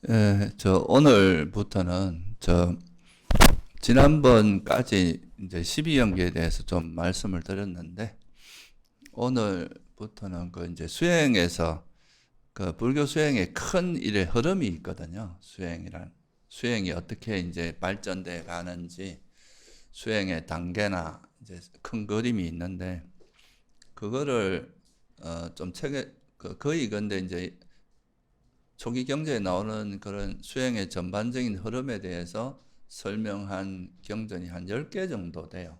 예, 저 오늘부터는 지난번까지 이제 12연계에 대해서 좀 말씀을 드렸는데 오늘부터는 그 이제 수행에서 그 불교 수행의 큰 일의 흐름이 있거든요. 수행이 어떻게 이제 발전돼 가는지 수행의 단계나 이제 큰 그림이 있는데 그거를 좀 책에 거의 근데 이제 초기 경제에 나오는 그런 수행의 전반적인 흐름에 대해서 설명한 경전이 한 10개 정도 돼요.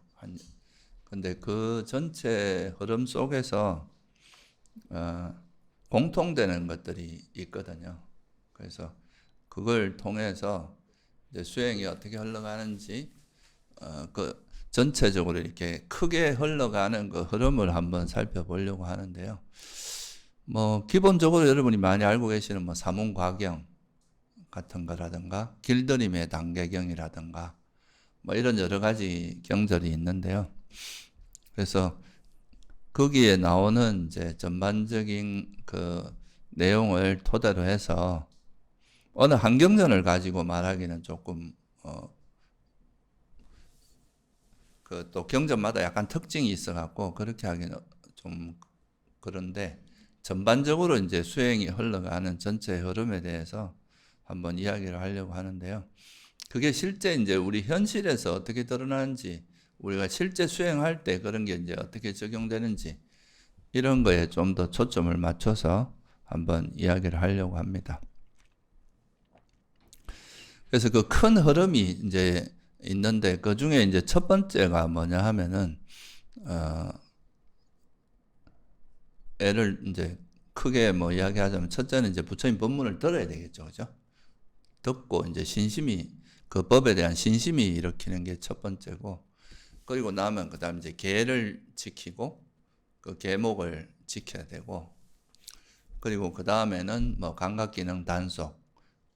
근데 그 전체 흐름 속에서 어, 공통되는 것들이 있거든요. 그래서 그걸 통해서 이제 수행이 어떻게 흘러가는지 그 전체적으로 이렇게 크게 흘러가는 그 흐름을 한번 살펴보려고 하는데요. 뭐 기본적으로 여러분이 많이 알고 계시는 뭐 사문과경 같은 거라든가 길들임의 단계경이라든가 뭐 이런 여러 가지 경절이 있는데요. 그래서 거기에 나오는 이제 전반적인 그 내용을 토대로 해서 어느 한 경전을 가지고 말하기는 조금 그 또 경전마다 약간 특징이 있어 갖고 그렇게 하기는 좀 그런데 전반적으로 이제 수행이 흘러가는 전체 흐름에 대해서 한번 이야기를 하려고 하는데요. 그게 실제 이제 우리 현실에서 어떻게 드러나는지, 우리가 실제 수행할 때 그런 게 이제 어떻게 적용되는지, 이런 거에 좀 더 초점을 맞춰서 한번 이야기를 하려고 합니다. 그래서 그 큰 흐름이 이제 있는데, 그 중에 이제 첫 번째가 뭐냐 하면은, 애를 이제 크게 뭐 이야기하자면, 첫째는 이제 부처님 법문을 들어야 되겠죠. 그죠? 듣고 이제 신심이, 그 법에 대한 신심이 일으키는 게 첫 번째고, 그리고 나면 그 다음 이제 계를 지키고 그 계목을 지켜야 되고, 그리고 그 다음에는 뭐 감각기능 단속,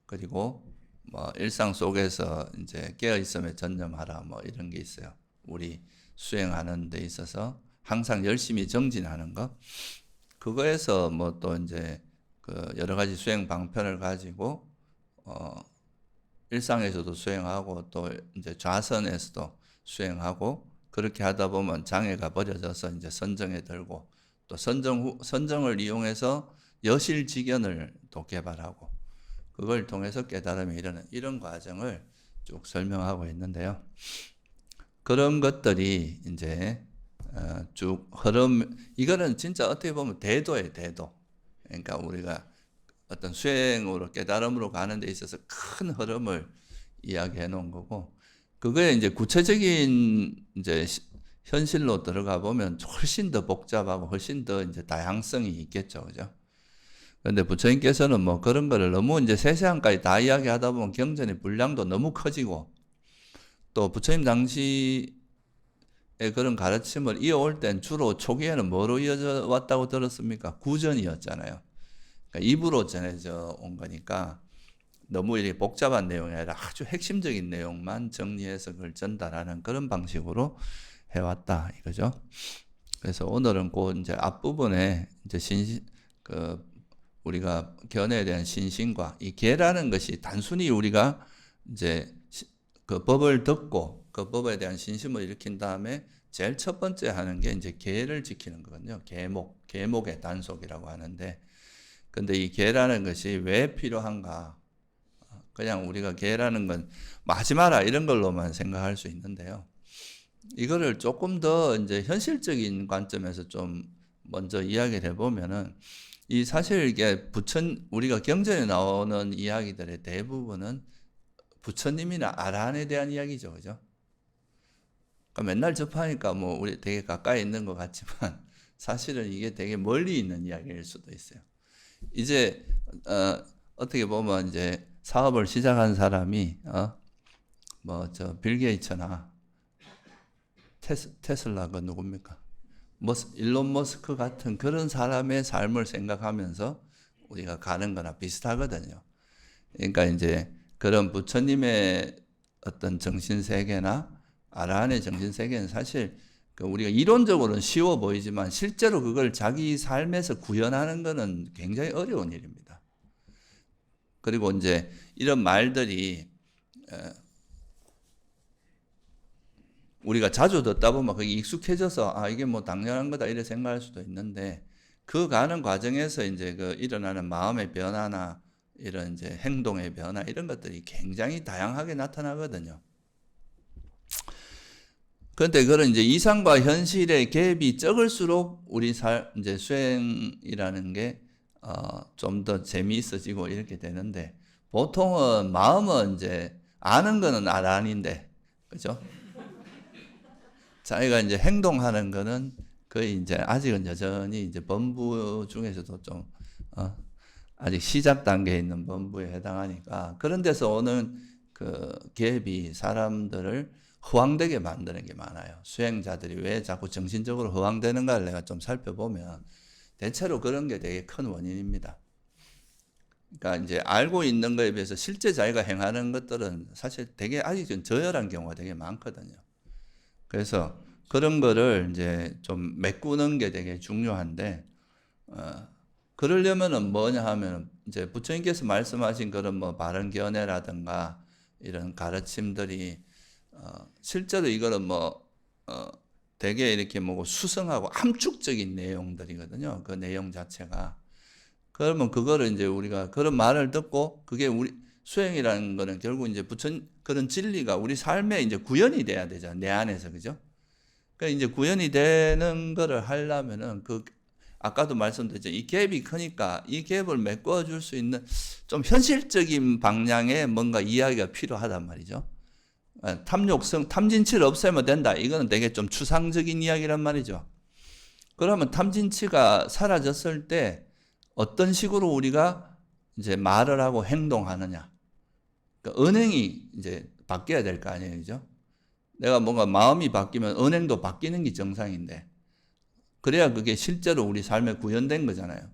그리고 뭐 일상 속에서 이제 깨어있음에 전념하라 뭐 이런 게 있어요. 우리 수행하는 데 있어서 항상 열심히 정진하는 거. 그거에서 뭐 또 이제 그 여러 가지 수행 방편을 가지고 일상에서도 수행하고 또 이제 좌선에서도 수행하고, 그렇게 하다 보면 장애가 버려져서 이제 선정에 들고, 또 선정을 이용해서 여실직연을 또 개발하고, 그걸 통해서 깨달음에 이르는 이런 과정을 쭉 설명하고 있는데요. 그런 것들이 이제 쭉 흐름, 이거는 진짜 어떻게 보면 대도예요, 대도. 그러니까 우리가 어떤 수행으로 깨달음으로 가는 데 있어서 큰 흐름을 이야기해 놓은 거고, 그거에 이제 구체적인 이제 현실로 들어가 보면 훨씬 더 복잡하고 훨씬 더 이제 다양성이 있겠죠. 그죠? 근데 부처님께서는 뭐 그런 거를 너무 이제 세세한까지 다 이야기하다 보면 경전의 분량도 너무 커지고, 또 부처님 당시에 그런 가르침을 이어올 땐 주로 초기에는 뭐로 이어져 왔다고 들었습니까? 구전이었잖아요. 그러니까 입으로 전해져 온 거니까 너무 이렇게 복잡한 내용이 아니라 아주 핵심적인 내용만 정리해서 그걸 전달하는 그런 방식으로 해왔다 이거죠. 그래서 오늘은 그 이제 앞부분에 이제 우리가 견해에 대한 신심과 이 계라는 것이 단순히 우리가 이제 그 법을 듣고 그 법에 대한 신심을 일으킨 다음에 제일 첫 번째 하는 게 이제 계를 지키는 거거든요. 계목의 단속이라고 하는데, 근데 이 계라는 것이 왜 필요한가? 그냥 우리가 계라는 건 하지 마라 이런 걸로만 생각할 수 있는데요. 이거를 조금 더 이제 현실적인 관점에서 좀 먼저 이야기를 해보면은, 이 사실 이게 우리가 경전에 나오는 이야기들의 대부분은 부처님이나 아라한에 대한 이야기죠. 그죠? 그러니까 맨날 접하니까 뭐 우리 되게 가까이 있는 것 같지만 사실은 이게 되게 멀리 있는 이야기일 수도 있어요. 이제 어떻게 보면 이제 사업을 시작한 사람이 뭐 저 빌 게이츠나 테슬라가 누굽니까? 일론 머스크 같은 그런 사람의 삶을 생각하면서 우리가 가는 거나 비슷하거든요. 그러니까 이제 그런 부처님의 어떤 정신세계나 아라한의 정신세계는 사실 그 우리가 이론적으로는 쉬워 보이지만 실제로 그걸 자기 삶에서 구현하는 것은 굉장히 어려운 일입니다. 그리고 이제 이런 말들이 우리가 자주 듣다 보면 그게 익숙해져서 아 이게 뭐 당연한 거다 이렇게 생각할 수도 있는데 그 가는 과정에서 이제 그 일어나는 마음의 변화나 이런 이제 행동의 변화 이런 것들이 굉장히 다양하게 나타나거든요. 그런데 그런 이제 이상과 현실의 갭이 적을수록 우리 이제 수행이라는 게 좀 더 재미있어지고 이렇게 되는데 보통은 마음은 이제 아는 거는 아닌데 그죠? 자기가 이제 행동하는 거는 거의 이제 아직은 여전히 이제 범부 중에서도 좀 아직 시작 단계에 있는 범부에 해당하니까 그런 데서 오는 그 갭이 사람들을 허황되게 만드는 게 많아요. 수행자들이 왜 자꾸 정신적으로 허황되는가를 내가 좀 살펴보면 대체로 그런 게 되게 큰 원인입니다. 그러니까 이제 알고 있는 거에 비해서 실제 자기가 행하는 것들은 사실 되게 아직은 저열한 경우가 되게 많거든요. 그래서 그런 거를 이제 좀 메꾸는 게 되게 중요한데, 그러려면은 뭐냐 하면 이제 부처님께서 말씀하신 그런 뭐 바른 견해라든가 이런 가르침들이 실제로 이거는 뭐 되게 이렇게 뭐 수성하고 함축적인 내용들이거든요. 그 내용 자체가. 그러면 그거를 이제 우리가 그런 말을 듣고 그게 우리 수행이라는 거는 결국 이제 부처님 그런 진리가 우리 삶에 이제 구현이 돼야 되잖아요. 내 안에서 그죠? 그러니까 이제 구현이 되는 거를 하려면은 그 아까도 말씀드렸죠. 이 갭이 크니까 이 갭을 메꿔 줄 수 있는 좀 현실적인 방향의 뭔가 이야기가 필요하단 말이죠. 탐욕성, 탐진치를 없애면 된다. 이거는 되게 좀 추상적인 이야기란 말이죠. 그러면 탐진치가 사라졌을 때 어떤 식으로 우리가 이제 말을 하고 행동하느냐. 그러니까 언행이 이제 바뀌어야 될 거 아니에요. 그죠? 내가 뭔가 마음이 바뀌면 언행도 바뀌는 게 정상인데 그래야 그게 실제로 우리 삶에 구현된 거잖아요.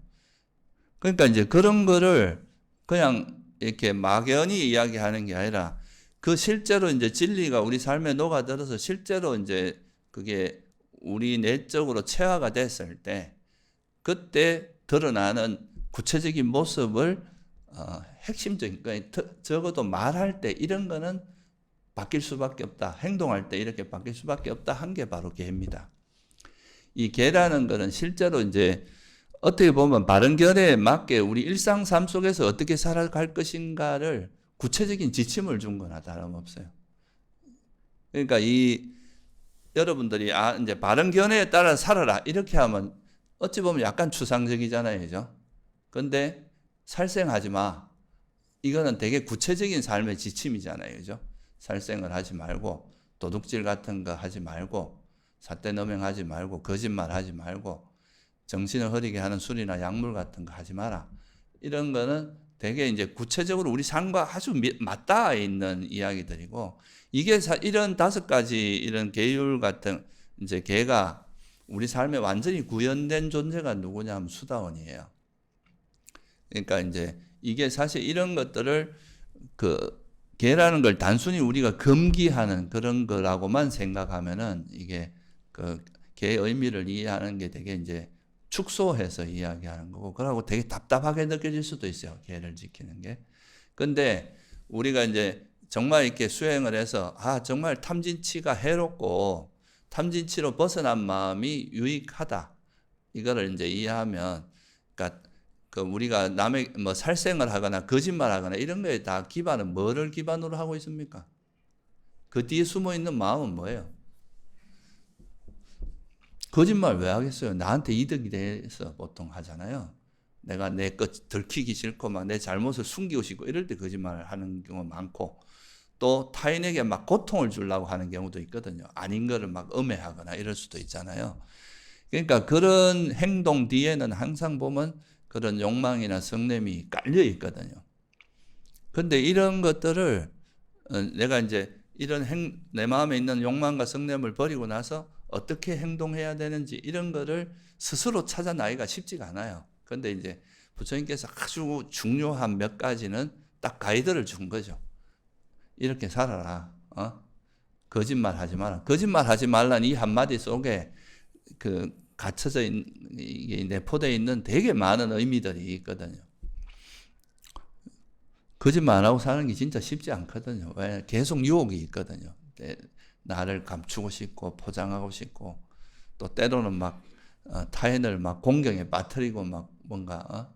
그러니까 이제 그런 거를 그냥 이렇게 막연히 이야기하는 게 아니라 그 실제로 이제 진리가 우리 삶에 녹아들어서 실제로 이제 그게 우리 내적으로 체화가 됐을 때 그때 드러나는 구체적인 모습을 핵심적인 그러니까 적어도 말할 때 이런 거는 바뀔 수밖에 없다. 행동할 때 이렇게 바뀔 수밖에 없다. 한 게 바로 개입니다. 이 개라는 거는 실제로 이제 어떻게 보면 바른 견해에 맞게 우리 일상 삶 속에서 어떻게 살아갈 것인가를 구체적인 지침을 준 거나 다름없어요. 그러니까 이 여러분들이 이제 바른 견해에 따라 살아라 이렇게 하면 어찌 보면 약간 추상적이잖아요, 그죠? 근데 살생하지 마. 이거는 되게 구체적인 삶의 지침이잖아요, 그죠? 살생을 하지 말고 도둑질 같은 거 하지 말고 삿대너명하지 말고 거짓말 하지 말고 정신을 흐리게 하는 술이나 약물 같은 거 하지 마라. 이런 거는 되게 이제 구체적으로 우리 삶과 아주 맞닿아 있는 이야기들이고 이게 이런 5가지 이런 계율 같은 이제 개가 우리 삶에 완전히 구현된 존재가 누구냐 하면 수다원이에요. 그러니까 이제 이게 사실 이런 것들을 그 개라는 걸 단순히 우리가 금기하는 그런 거라고만 생각하면은 이게 그 개의 의미를 이해하는 게 되게 이제 축소해서 이야기하는 거고, 그러고 되게 답답하게 느껴질 수도 있어요. 개를 지키는 게. 근데 우리가 이제 정말 이렇게 수행을 해서 정말 탐진치가 해롭고 탐진치로 벗어난 마음이 유익하다. 이거를 이제 이해하면, 그러니까 그 우리가 남의 뭐 살생을 하거나 거짓말하거나 이런 거에 다 기반은 뭐를 기반으로 하고 있습니까? 그 뒤에 숨어 있는 마음은 뭐예요? 거짓말 왜 하겠어요? 나한테 이득이 돼서 보통 하잖아요. 내가 내 것 들키기 싫고 막 내 잘못을 숨기고 싶고 이럴 때 거짓말을 하는 경우가 많고, 또 타인에게 막 고통을 주려고 하는 경우도 있거든요. 아닌 거를 막 음해하거나 이럴 수도 있잖아요. 그러니까 그런 행동 뒤에는 항상 보면 그런 욕망이나 성냄이 깔려 있거든요. 근데 이런 것들을 내가 이제 이런 내 마음에 있는 욕망과 성냄을 버리고 나서 어떻게 행동해야 되는지 이런 거를 스스로 찾아나기가 쉽지가 않아요. 근데 이제 부처님께서 아주 중요한 몇 가지는 딱 가이드를 준 거죠. 이렇게 살아라. 거짓말 하지 마라. 거짓말 하지 말라는 이 한마디 속에 그 갇혀져 있는, 이게 내포되어 있는 되게 많은 의미들이 있거든요. 거짓말 안 하고 사는 게 진짜 쉽지 않거든요. 왜? 계속 유혹이 있거든요. 나를 감추고 싶고 포장하고 싶고 또 때로는 막 타인을 막 공경에 빠뜨리고 막 뭔가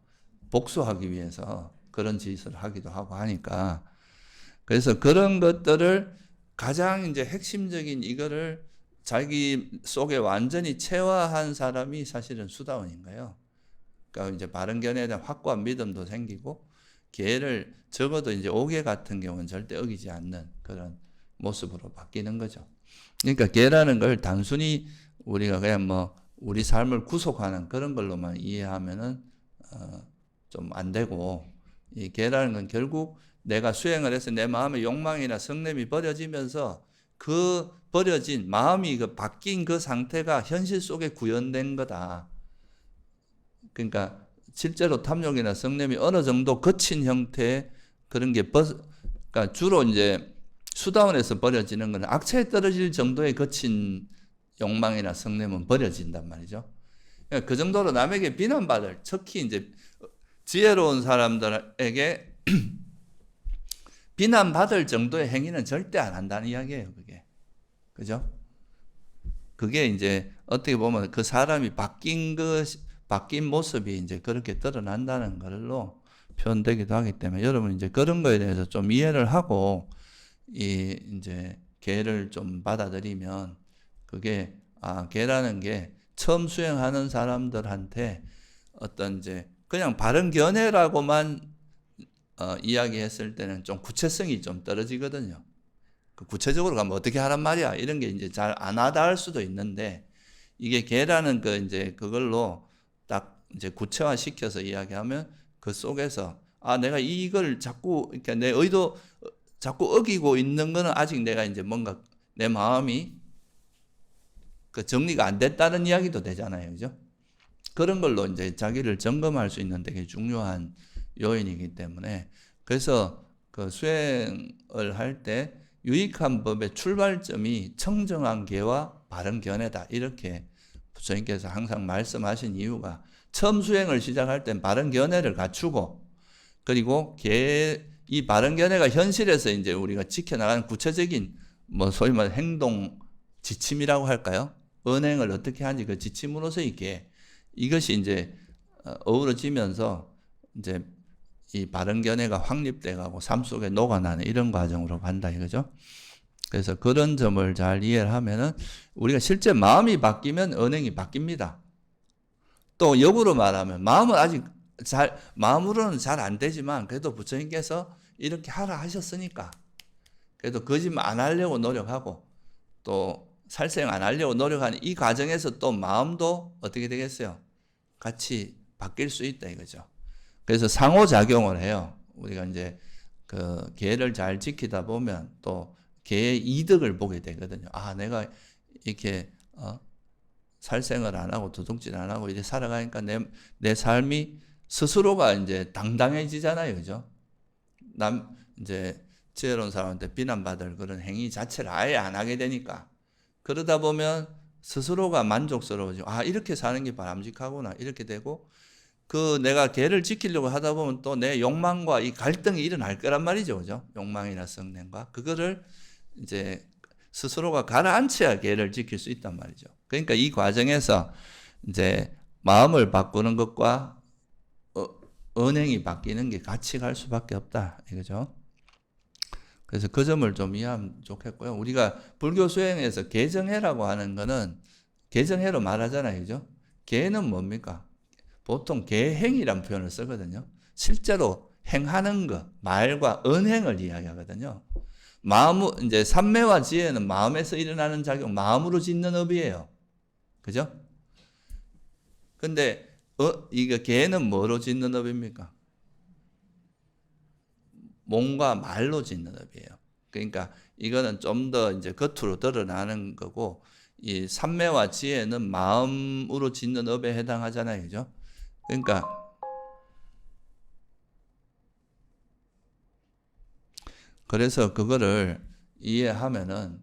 복수하기 위해서 그런 짓을 하기도 하고 하니까 그래서 그런 것들을 가장 이제 핵심적인 이거를 자기 속에 완전히 체화한 사람이 사실은 수다원인 거예요. 그러니까 이제 바른 견해에 대한 확고한 믿음도 생기고 계를 적어도 이제 오계 같은 경우는 절대 어기지 않는 그런 모습으로 바뀌는 거죠. 그러니까 계라는 걸 단순히 우리가 그냥 뭐 우리 삶을 구속하는 그런 걸로만 이해하면은 좀 안 되고 이 계라는 건 결국 내가 수행을 해서 내 마음의 욕망이나 성냄이 버려지면서 그 버려진 마음이 그 바뀐 그 상태가 현실 속에 구현된 거다. 그러니까 실제로 탐욕이나 성냄이 어느 정도 거친 형태의 그런 게 그러니까 주로 이제 수다원에서 버려지는 건 악체에 떨어질 정도의 거친 욕망이나 성냄은 버려진단 말이죠. 그러니까 그 정도로 남에게 비난받을, 특히 이제 지혜로운 사람들에게 비난받을 정도의 행위는 절대 안 한다는 이야기예요, 그게. 그죠? 그게 이제 어떻게 보면 그 사람이 바뀐 모습이 이제 그렇게 드러난다는 걸로 표현되기도 하기 때문에 여러분 이제 그런 거에 대해서 좀 이해를 하고 이제 계를 좀 받아들이면 그게 계라는 게 처음 수행하는 사람들한테 어떤 이제 그냥 바른 견해라고만 이야기했을 때는 좀 구체성이 좀 떨어지거든요. 그 구체적으로 가면 어떻게 하란 말이야? 이런 게 이제 잘 안 하다 할 수도 있는데 이게 계라는 그 이제 그걸로 딱 이제 구체화 시켜서 이야기하면 그 속에서 내가 이걸 자꾸 그러니까 내 의도 자꾸 어기고 있는 거는 아직 내가 이제 뭔가 내 마음이 그 정리가 안 됐다는 이야기도 되잖아요. 그죠? 그런 걸로 이제 자기를 점검할 수 있는 되게 중요한 요인이기 때문에 그래서 그 수행을 할 때 유익한 법의 출발점이 청정한 계와 바른 견해다. 이렇게 부처님께서 항상 말씀하신 이유가 처음 수행을 시작할 땐 바른 견해를 갖추고 그리고 이 바른 견해가 현실에서 이제 우리가 지켜나가는 구체적인 뭐 소위 말해 행동 지침이라고 할까요? 언행을 어떻게 하는지 그 지침으로서 이게 이것이 이제 어우러지면서 이제 이 바른 견해가 확립돼 가고 삶 속에 녹아나는 이런 과정으로 간다 이거죠. 그래서 그런 점을 잘 이해를 하면은 우리가 실제 마음이 바뀌면 언행이 바뀝니다. 또 역으로 말하면 마음은 아직 마음으로는 잘 안 되지만 그래도 부처님께서 이렇게 하라 하셨으니까 그래도 거짓말 안 하려고 노력하고 또 살생 안 하려고 노력하는 이 과정에서 또 마음도 어떻게 되겠어요? 같이 바뀔 수 있다 이거죠. 그래서 상호작용을 해요. 우리가 이제 그 계를 잘 지키다 보면 또 계의 이득을 보게 되거든요. 내가 이렇게 살생을 안 하고 도둑질 안 하고 이제 살아가니까 내 삶이 스스로가 이제 당당해지잖아요. 그죠? 이제 지혜로운 사람한테 비난받을 그런 행위 자체를 아예 안 하게 되니까 그러다 보면 스스로가 만족스러워지고 이렇게 사는 게 바람직하구나 이렇게 되고 그 내가 계를 지키려고 하다 보면 또 내 욕망과 이 갈등이 일어날 거란 말이죠. 그죠? 욕망이나 성냄과 그거를 이제 스스로가 가라앉혀야 계를 지킬 수 있단 말이죠. 그러니까 이 과정에서 이제 마음을 바꾸는 것과 언행이 바뀌는 게 같이 갈 수밖에 없다. 이거죠. 그래서 그 점을 좀 이해하면 좋겠고요. 우리가 불교 수행에서 계정해라고 하는 거는 계정해로 말하잖아요. 그죠? 계는 뭡니까? 보통 계행이란 표현을 쓰거든요. 실제로 행하는 것, 말과 언행을 이야기하거든요. 이제 삼매와 지혜는 마음에서 일어나는 작용, 마음으로 짓는 업이에요. 그죠? 근데, 이거 계는 뭐로 짓는 업입니까? 몸과 말로 짓는 업이에요. 그러니까 이거는 좀 더 이제 겉으로 드러나는 거고, 이 삼매와 지혜는 마음으로 짓는 업에 해당하잖아요. 그죠? 그러니까, 그래서 그거를 이해하면은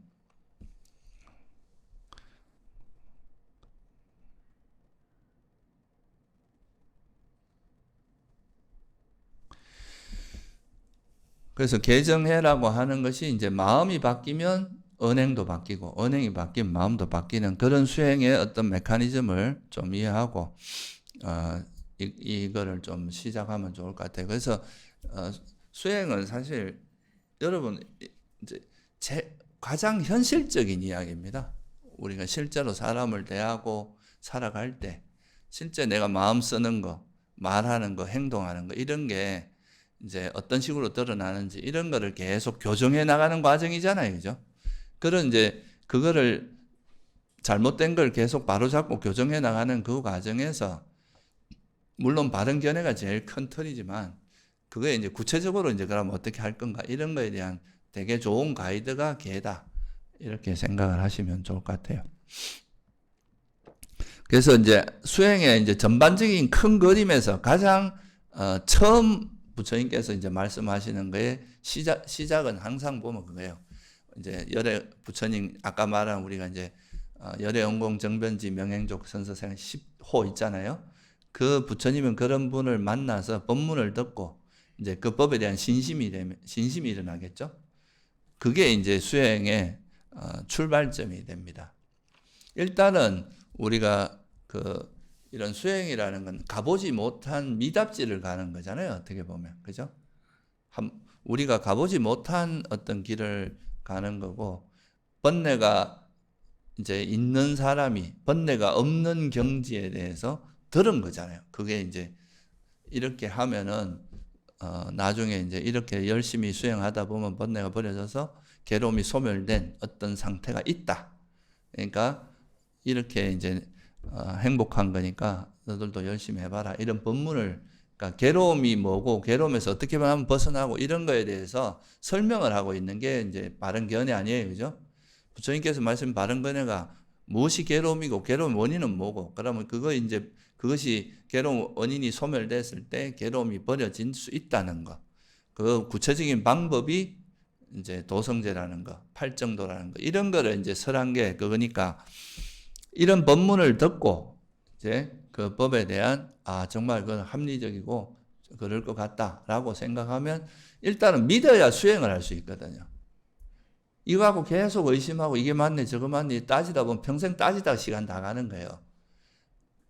그래서 개정해라고 하는 것이 이제 마음이 바뀌면 언행도 바뀌고 언행이 바뀌면 마음도 바뀌는 그런 수행의 어떤 메커니즘을 좀 이해하고 이거를 좀 시작하면 좋을 것 같아요. 그래서 수행은 사실 여러분 이제 가장 현실적인 이야기입니다. 우리가 실제로 사람을 대하고 살아갈 때 실제 내가 마음 쓰는 거, 말하는 거, 행동하는 거 이런 게 이제 어떤 식으로 드러나는지 이런 거를 계속 교정해 나가는 과정이잖아요. 그죠? 그런 이제 그거를 잘못된 걸 계속 바로잡고 교정해 나가는 그 과정에서 물론 바른 견해가 제일 큰 틀이지만 그거에 이제 구체적으로 이제 그럼 어떻게 할 건가 이런 거에 대한 되게 좋은 가이드가 개다. 이렇게 생각을 하시면 좋을 것 같아요. 그래서 이제 수행의 이제 전반적인 큰 그림에서 가장 처음 부처님께서 이제 말씀하시는 거에 시작은 항상 보면 그거예요. 이제 열애 부처님 아까 말한 우리가 이제 열애원공 정변지 명행족 선서생 10호 있잖아요. 그 부처님은 그런 분을 만나서 법문을 듣고 이제 그 법에 대한 신심이 일어나겠죠. 그게 이제 수행의 출발점이 됩니다. 일단은 우리가 이런 수행이라는 건 가보지 못한 미답지를 가는 거잖아요. 어떻게 보면. 그죠? 우리가 가보지 못한 어떤 길을 가는 거고, 번뇌가 이제 있는 사람이 번뇌가 없는 경지에 대해서 들은 거잖아요. 그게 이제 이렇게 하면은, 나중에 이제 이렇게 열심히 수행하다 보면 번뇌가 버려져서 괴로움이 소멸된 어떤 상태가 있다. 그러니까 이렇게 이제 행복한 거니까 너들도 열심히 해봐라. 이런 법문을, 그러니까 괴로움이 뭐고 괴로움에서 어떻게 하면 벗어나고 이런 거에 대해서 설명을 하고 있는 게 이제 바른 견해 아니에요. 그죠? 부처님께서 말씀 바른 견해가 무엇이 괴로움이고 괴로움 원인은 뭐고 그러면 그것이 괴로움 원인이 소멸됐을 때 괴로움이 버려질 수 있다는 거. 그 구체적인 방법이 이제 도성제라는 거, 팔정도라는 거, 이런 거를 이제 설한 게 그거니까 이런 법문을 듣고 이제 그 법에 대한 정말 그건 합리적이고 그럴 것 같다라고 생각하면 일단은 믿어야 수행을 할 수 있거든요. 이거 하고 계속 의심하고 이게 맞네 저거 맞네 따지다 보면 평생 따지다가 시간 다 가는 거예요.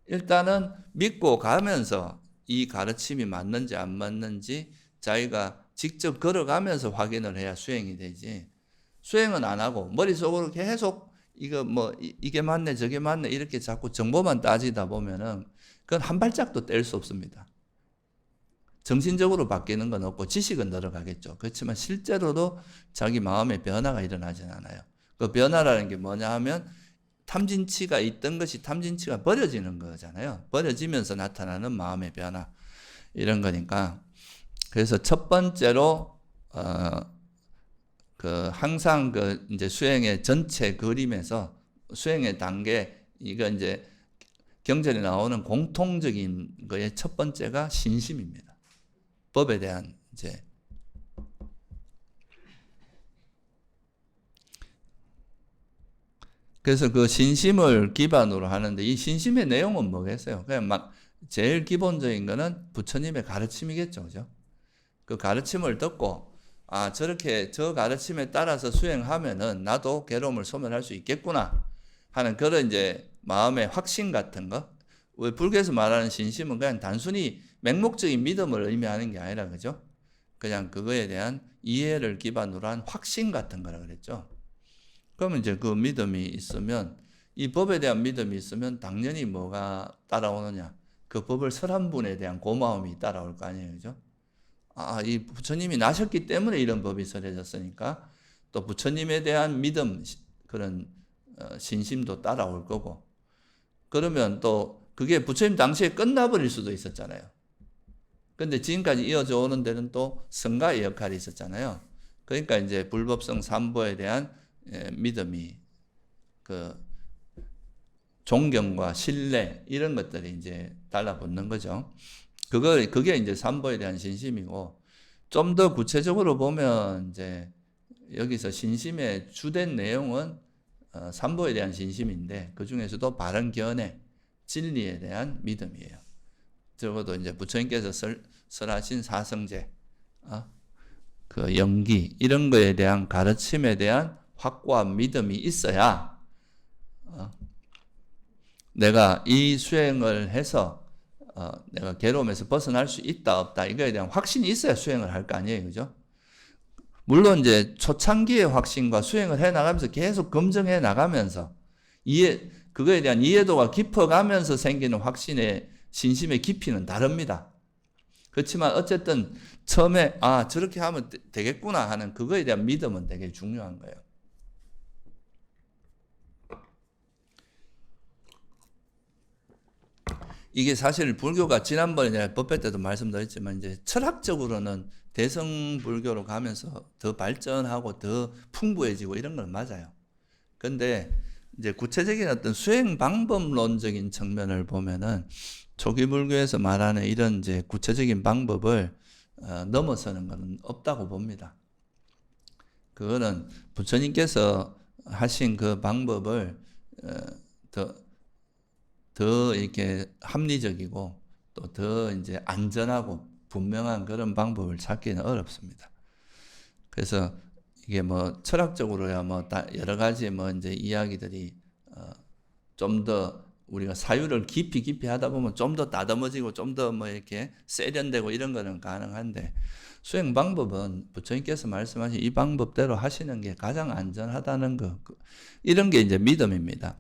일단은 믿고 가면서 이 가르침이 맞는지 안 맞는지 자기가 직접 걸어가면서 확인을 해야 수행이 되지. 수행은 안 하고 머릿속으로 계속 이게 맞네 저게 맞네 이렇게 자꾸 정보만 따지다 보면은 그건 한 발짝도 뗄 수 없습니다. 정신적으로 바뀌는 건 없고 지식은 늘어가겠죠. 그렇지만 실제로도 자기 마음의 변화가 일어나진 않아요. 그 변화라는 게 뭐냐 하면 탐진치가 있던 것이 탐진치가 버려지는 거잖아요. 버려지면서 나타나는 마음의 변화 이런 거니까. 그래서 첫 번째로 항상 이제 수행의 전체 그림에서 수행의 단계 이거 이제 경전에 나오는 공통적인 거의 첫 번째가 신심입니다. 법에 대한 이제 그래서 그 신심을 기반으로 하는데 이 신심의 내용은 뭐겠어요? 그냥 막 제일 기본적인 거는 부처님의 가르침이겠죠, 그죠? 그 가르침을 듣고 저렇게 저 가르침에 따라서 수행하면은 나도 괴로움을 소멸할 수 있겠구나 하는 그런 이제 마음의 확신 같은 거. 왜 불교에서 말하는 신심은 그냥 단순히 맹목적인 믿음을 의미하는 게 아니라 그죠? 그냥 그거에 대한 이해를 기반으로 한 확신 같은 거라 그랬죠. 그러면 이제 그 믿음이 있으면 이 법에 대한 믿음이 있으면 당연히 뭐가 따라오느냐? 그 법을 설한 분에 대한 고마움이 따라올 거 아니에요, 그죠? 이 부처님이 나셨기 때문에 이런 법이 설해졌으니까 또 부처님에 대한 믿음 그런 신심도 따라올 거고 그러면 또 그게 부처님 당시에 끝나버릴 수도 있었잖아요. 근데 지금까지 이어져 오는 데는 또 성가의 역할이 있었잖아요. 그러니까 이제 불법성 삼보에 대한 믿음이 존경과 신뢰 이런 것들이 이제 달라붙는 거죠. 그게 이제 삼보에 대한 신심이고 좀 더 구체적으로 보면 이제 여기서 신심의 주된 내용은 삼보에 대한 신심인데 그 중에서도 바른 견해, 진리에 대한 믿음이에요. 적어도 이제 부처님께서 설하신 사성제, 그 연기 이런 거에 대한 가르침에 대한 확고한 믿음이 있어야 내가 이 수행을 해서 내가 괴로움에서 벗어날 수 있다 없다 이거에 대한 확신이 있어야 수행을 할 거 아니에요, 그죠? 물론 이제 초창기의 확신과 수행을 해 나가면서 계속 검증해 나가면서 그거에 대한 이해도가 깊어가면서 생기는 확신의 신심의 깊이는 다릅니다. 그렇지만 어쨌든 처음에 저렇게 하면 되겠구나 하는 그거에 대한 믿음은 되게 중요한 거예요. 이게 사실 불교가 지난번에 법회 때도 말씀드렸지만 이제 철학적으로는 대성불교로 가면서 더 발전하고 더 풍부해지고 이런 건 맞아요. 근데 이제 구체적인 어떤 수행 방법론적인 측면을 보면은 초기 불교에서 말하는 이런 이제 구체적인 방법을 넘어서는 것은 없다고 봅니다. 그거는 부처님께서 하신 그 방법을 더 이렇게 합리적이고 또 더 이제 안전하고 분명한 그런 방법을 찾기는 어렵습니다. 그래서 이게 뭐 철학적으로야 뭐 여러 가지 뭐 이제 이야기들이 좀 더 우리가 사유를 깊이 하다 보면 좀 더 다듬어지고 좀 더 뭐 이렇게 세련되고 이런 거는 가능한데 수행 방법은 부처님께서 말씀하신 이 방법대로 하시는 게 가장 안전하다는 거 이런 게 이제 믿음입니다.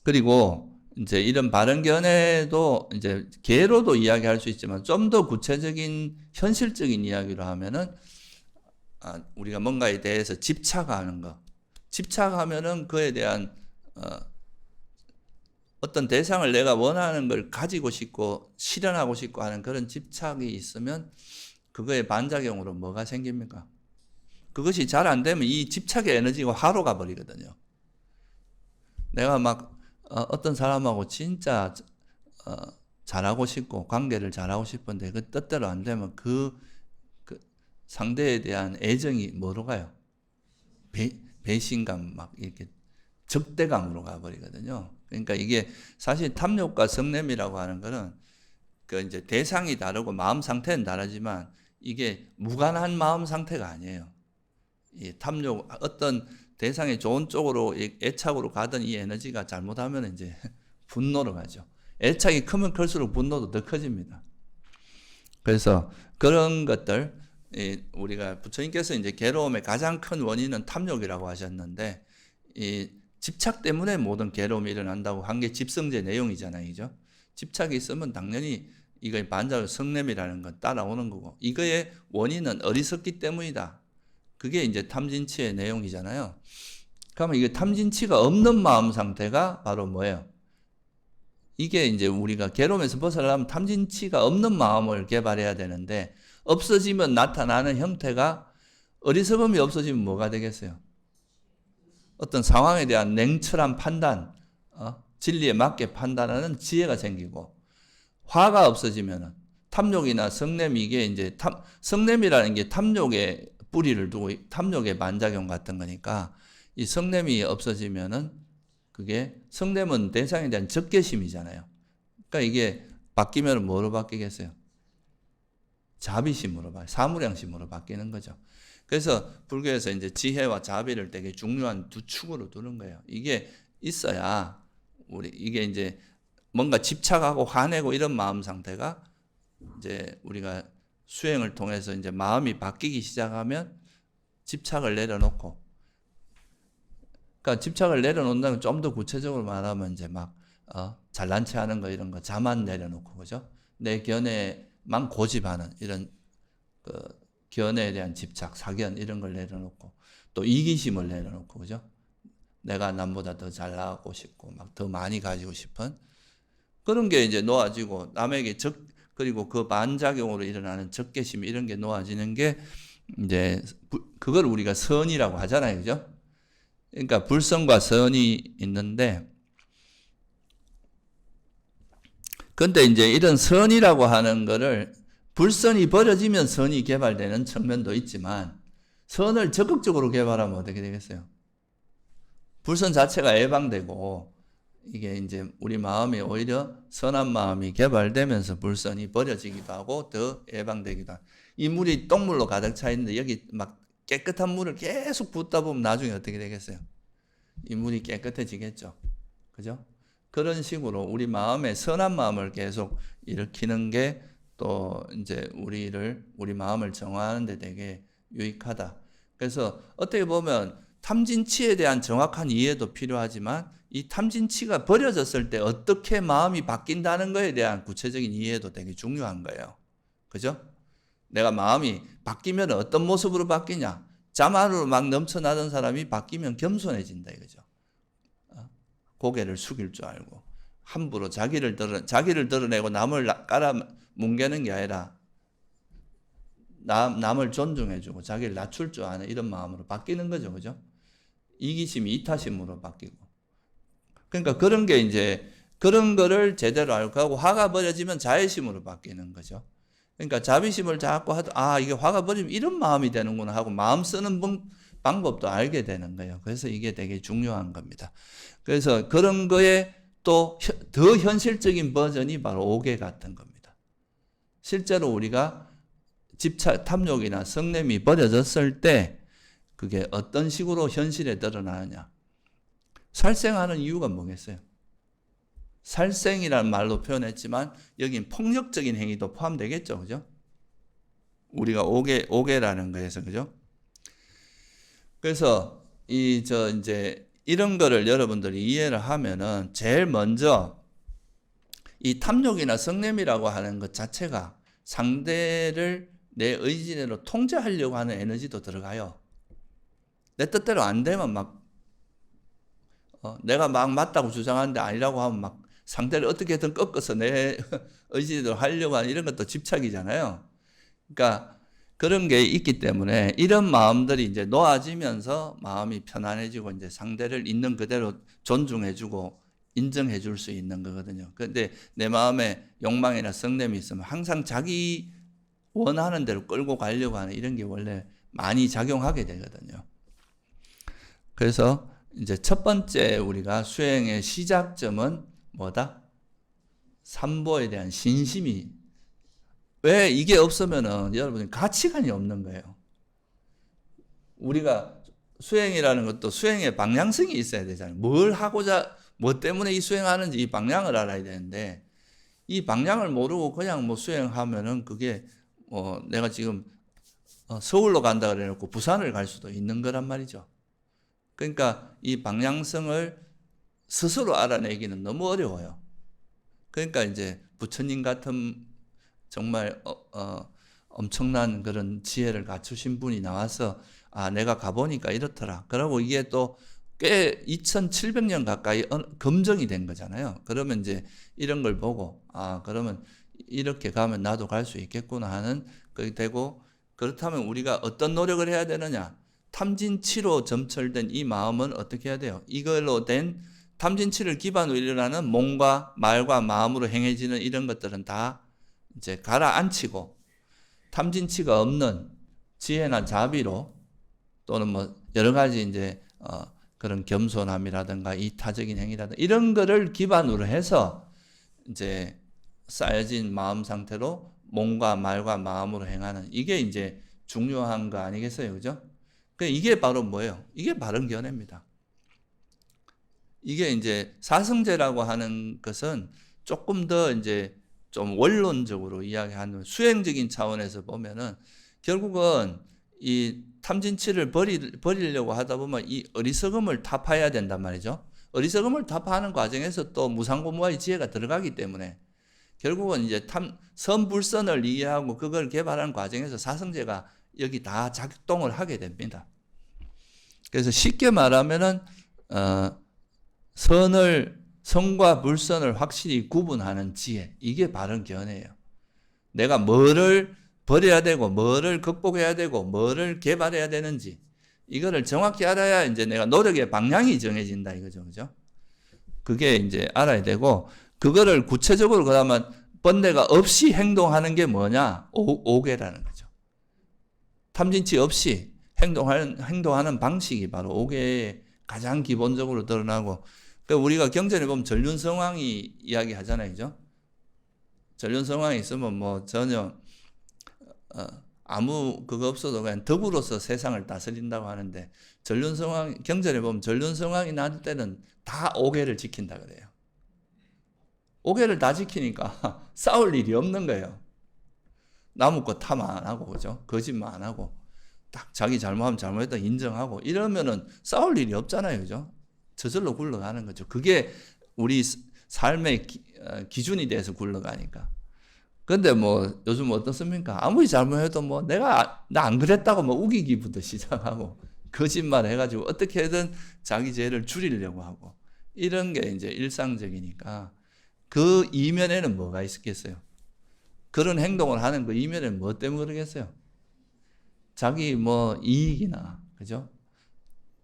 그리고 이제 이런 바른견해도 이제 개로도 이야기할 수 있지만 좀 더 구체적인 현실적인 이야기로 하면은 우리가 뭔가에 대해서 집착하는 거. 집착하면은 그에 대한 어떤 대상을 내가 원하는 걸 가지고 싶고 실현하고 싶고 하는 그런 집착이 있으면 그거의 반작용으로 뭐가 생깁니까? 그것이 잘 안 되면 이 집착의 에너지가 화로 가버리거든요. 내가 막 어떤 사람하고 진짜 잘하고 싶고 관계를 잘하고 싶은데 그 뜻대로 안 되면 그 상대에 대한 애정이 뭐로 가요? 배신감 막 이렇게 적대감으로 가버리거든요. 그러니까 이게 사실 탐욕과 성냄이라고 하는 거는 그 이제 대상이 다르고 마음 상태는 다르지만 이게 무관한 마음 상태가 아니에요. 이 탐욕 어떤 대상이 좋은 쪽으로 애착으로 가던 이 에너지가 잘못하면 이제 분노로 가죠. 애착이 크면 클수록 분노도 더 커집니다. 그래서 그런 것들 우리가 부처님께서 이제 괴로움의 가장 큰 원인은 탐욕이라고 하셨는데 이 집착 때문에 모든 괴로움이 일어난다고 한 게 집성제 내용이잖아요, 그죠? 집착이 있으면 당연히 이거 반작용 성냄이라는 건 따라오는 거고 이거의 원인은 어리석기 때문이다. 그게 이제 탐진치의 내용이잖아요. 그러면 이게 탐진치가 없는 마음 상태가 바로 뭐예요? 이게 이제 우리가 괴로움에서 벗어나려면 탐진치가 없는 마음을 개발해야 되는데 없어지면 나타나는 형태가 어리석음이 없어지면 뭐가 되겠어요? 어떤 상황에 대한 냉철한 판단, 진리에 맞게 판단하는 지혜가 생기고 화가 없어지면은 탐욕이나 성냄 이게 이제 성냄이라는 게 탐욕의 뿌리를 두고 탐욕의 반작용 같은 거니까 이 성냄이 없어지면은 그게 성냄은 대상에 대한 적개심이잖아요. 그러니까 이게 바뀌면 뭐로 바뀌겠어요? 자비심으로 사무량심으로 바뀌는 거죠. 그래서 불교에서 이제 지혜와 자비를 되게 중요한 두 축으로 두는 거예요. 이게 있어야 이게 이제 뭔가 집착하고 화내고 이런 마음 상태가 이제 우리가 수행을 통해서 이제 마음이 바뀌기 시작하면 집착을 내려놓고, 그러니까 집착을 내려놓는다면 좀 더 구체적으로 말하면 이제 막 잘난 체 하는 거 이런 거 자만 내려놓고, 그죠? 내 견해만 고집하는 이런 그 견해에 대한 집착, 사견 이런 걸 내려놓고 또 이기심을 내려놓고, 그죠? 내가 남보다 더 잘 나가고 싶고 막 더 많이 가지고 싶은 그런 게 이제 놓아지고 남에게 그리고 그 반작용으로 일어나는 적개심 이런 게 놓아지는 게 이제 그걸 우리가 선이라고 하잖아요, 그죠? 그러니까 불선과 선이 있는데, 근데 이제 이런 선이라고 하는 거를 불선이 버려지면 선이 개발되는 측면도 있지만 선을 적극적으로 개발하면 어떻게 되겠어요? 불선 자체가 예방되고 이게 이제 우리 마음이 오히려 선한 마음이 개발되면서 불선이 버려지기도 하고 더 예방되기도 하고 이 물이 똥물로 가득 차 있는데 여기 막 깨끗한 물을 계속 붓다 보면 나중에 어떻게 되겠어요? 이 물이 깨끗해지겠죠. 그죠? 그런 식으로 우리 마음에 선한 마음을 계속 일으키는 게 또 이제 우리 마음을 정화하는 데 되게 유익하다. 그래서 어떻게 보면 탐진치에 대한 정확한 이해도 필요하지만 이 탐진치가 버려졌을 때 어떻게 마음이 바뀐다는 것에 대한 구체적인 이해도 되게 중요한 거예요. 그죠? 내가 마음이 바뀌면 어떤 모습으로 바뀌냐? 자만으로 막 넘쳐나던 사람이 바뀌면 겸손해진다 이거죠. 고개를 숙일 줄 알고 함부로 자기를 드러내고 남을 깔아뭉개는 게 아니라 남을 존중해주고 자기를 낮출 줄 아는 이런 마음으로 바뀌는 거죠. 그죠? 이기심이 이타심으로 바뀌고. 그러니까 그런 게 이제 그런 거를 제대로 알고 하고 화가 버려지면 자애심으로 바뀌는 거죠. 그러니까 자비심을 자꾸 하도 이게 화가 버리면 이런 마음이 되는구나 하고 마음 쓰는 방법도 알게 되는 거예요. 그래서 이게 되게 중요한 겁니다. 그래서 그런 거에 또 더 현실적인 버전이 바로 오개 같은 겁니다. 실제로 우리가 집착, 탐욕이나 성냄이 버려졌을 때 그게 어떤 식으로 현실에 드러나느냐. 살생하는 이유가 뭐겠어요? 살생이라는 말로 표현했지만 여긴 폭력적인 행위도 포함되겠죠. 그죠? 우리가 오개라는 거에서 그죠? 그래서 이제 이런 거를 여러분들이 이해를 하면은 제일 먼저 이 탐욕이나 성냄이라고 하는 것 자체가 상대를 내 의지대로 통제하려고 하는 에너지도 들어가요. 내 뜻대로 안 되면 막 내가 막 맞다고 주장하는데 아니라고 하면 막 상대를 어떻게든 꺾어서 내 의지대로 하려고 하는 이런 것도 집착이잖아요. 그러니까 그런 게 있기 때문에 이런 마음들이 이제 놓아지면서 마음이 편안해지고 이제 상대를 있는 그대로 존중해주고 인정해줄 수 있는 거거든요. 그런데 내 마음에 욕망이나 성냄이 있으면 항상 자기 원하는 대로 끌고 가려고 하는 이런 게 원래 많이 작용하게 되거든요. 그래서 이제 첫 번째 우리가 수행의 시작점은 뭐다? 삼보에 대한 신심이. 왜 이게 없으면은 여러분 가치관이 없는 거예요. 우리가 수행이라는 것도 수행의 방향성이 있어야 되잖아요. 뭘 하고자, 뭐 때문에 이 수행하는지 이 방향을 알아야 되는데 이 방향을 모르고 그냥 뭐 수행하면은 그게 내가 지금 서울로 간다 그래 놓고 부산을 갈 수도 있는 거란 말이죠. 그러니까 이 방향성을 스스로 알아내기는 너무 어려워요. 그러니까 이제 부처님 같은 정말 엄청난 그런 지혜를 갖추신 분이 나와서 내가 가보니까 이렇더라. 그러고 이게 또 꽤 2700년 가까이 검증이 된 거잖아요. 그러면 이제 이런 걸 보고 그러면 이렇게 가면 나도 갈 수 있겠구나 하는 그게 되고, 그렇다면 우리가 어떤 노력을 해야 되느냐? 탐진치로 점철된 이 마음은 어떻게 해야 돼요? 이걸로 된 탐진치를 기반으로 일어나는 몸과 말과 마음으로 행해지는 이런 것들은 다 이제 가라앉히고 탐진치가 없는 지혜나 자비로 또는 뭐 여러 가지 이제 그런 겸손함이라든가 이타적인 행위라든가 이런 거를 기반으로 해서 이제 쌓여진 마음 상태로 몸과 말과 마음으로 행하는 이게 이제 중요한 거 아니겠어요? 그죠? 이게 바로 뭐예요? 이게 바른 견해입니다. 이게 이제 사성제라고 하는 것은 조금 더 이제 좀 원론적으로 이야기하는 수행적인 차원에서 보면은 결국은 이 탐진치를 버리려고 하다 보면 이 어리석음을 타파해야 된단 말이죠. 어리석음을 타파하는 과정에서 또 무상고무와의 지혜가 들어가기 때문에 결국은 이제 선불선을 이해하고 그걸 개발하는 과정에서 사성제가 여기 다 작동을 하게 됩니다. 그래서 쉽게 말하면은 선과 불선을 확실히 구분하는 지혜, 이게 바른 견해예요. 내가 뭐를 버려야 되고 뭐를 극복해야 되고 뭐를 개발해야 되는지 이거를 정확히 알아야 이제 내가 노력의 방향이 정해진다 이거죠. 그죠? 그게 이제 알아야 되고, 그거를 구체적으로 그러면 번뇌가 없이 행동하는 게 뭐냐? 오개라는 거죠. 탐진치 없이 행동하는 방식이 바로 오개의 가장 기본적으로 드러나고, 그러니까 우리가 경전에 보면 전륜성왕이 이야기하잖아요. 그죠? 전륜성왕이 있으면 뭐 전혀 아무 그거 없어도 그냥 덕으로서 세상을 다스린다고 하는데 전륜 성왕 경전에 보면 전륜 성왕이 날 때는 다 5계를 지킨다 그래요. 5계를 다 지키니까 싸울 일이 없는 거예요. 남의 거 탐 안 하고, 그죠? 거짓말 안 하고, 딱 자기 잘못하면 잘못했다 인정하고, 이러면은 싸울 일이 없잖아요, 그죠? 저절로 굴러가는 거죠. 그게 우리 삶의 기준이 돼서 굴러가니까. 근데 뭐 요즘 어떻습니까? 아무리 잘못해도 뭐 내가 나 안 그랬다고 뭐 우기기부터 시작하고, 거짓말 해가지고 어떻게든 자기 죄를 줄이려고 하고, 이런 게 이제 일상적이니까 그 이면에는 뭐가 있겠어요? 그런 행동을 하는 그 이면에는 뭐 때문에 그러겠어요? 자기 뭐 이익이나, 그죠?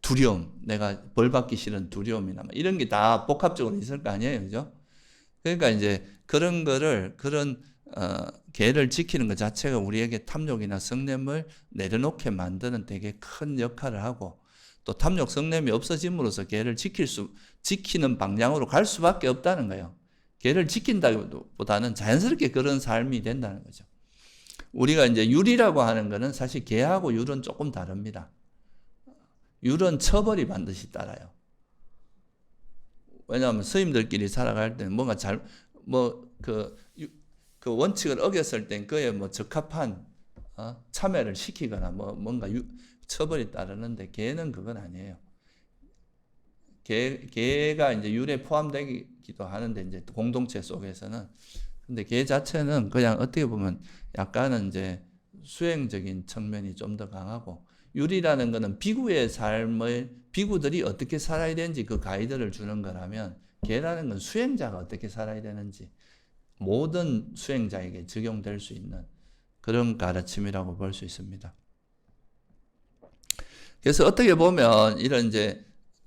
두려움, 내가 벌 받기 싫은 두려움이나 이런 게 다 복합적으로 있을 거 아니에요, 그죠? 그러니까 이제 그런 거를 그런 계를 지키는 것 자체가 우리에게 탐욕이나 성냄을 내려놓게 만드는 되게 큰 역할을 하고, 또 탐욕 성냄이 없어짐으로써 계를 지키는 방향으로 갈 수밖에 없다는 거예요. 계를 지킨다기보다는 자연스럽게 그런 삶이 된다는 거죠. 우리가 이제 율이라고 하는 거는 사실 계하고 율은 조금 다릅니다. 율은 처벌이 반드시 따라요. 왜냐하면 스님들끼리 살아갈 때는 뭔가 그 원칙을 어겼을 땐 그에 뭐 적합한 참여를 시키거나 뭔가 처벌이 따르는데 계는 그건 아니에요. 계가 이제 율에 포함되기도 하는데 이제 공동체 속에서는, 근데 계 자체는 그냥 어떻게 보면 약간은 이제 수행적인 측면이 좀 더 강하고, 율이라는 거는 비구의 삶을 비구들이 어떻게 살아야 되는지 그 가이드를 주는 거라면, 계라는 건 수행자가 어떻게 살아야 되는지 모든 수행자에게 적용될 수 있는 그런 가르침이라고 볼 수 있습니다. 그래서 어떻게 보면 이런 이제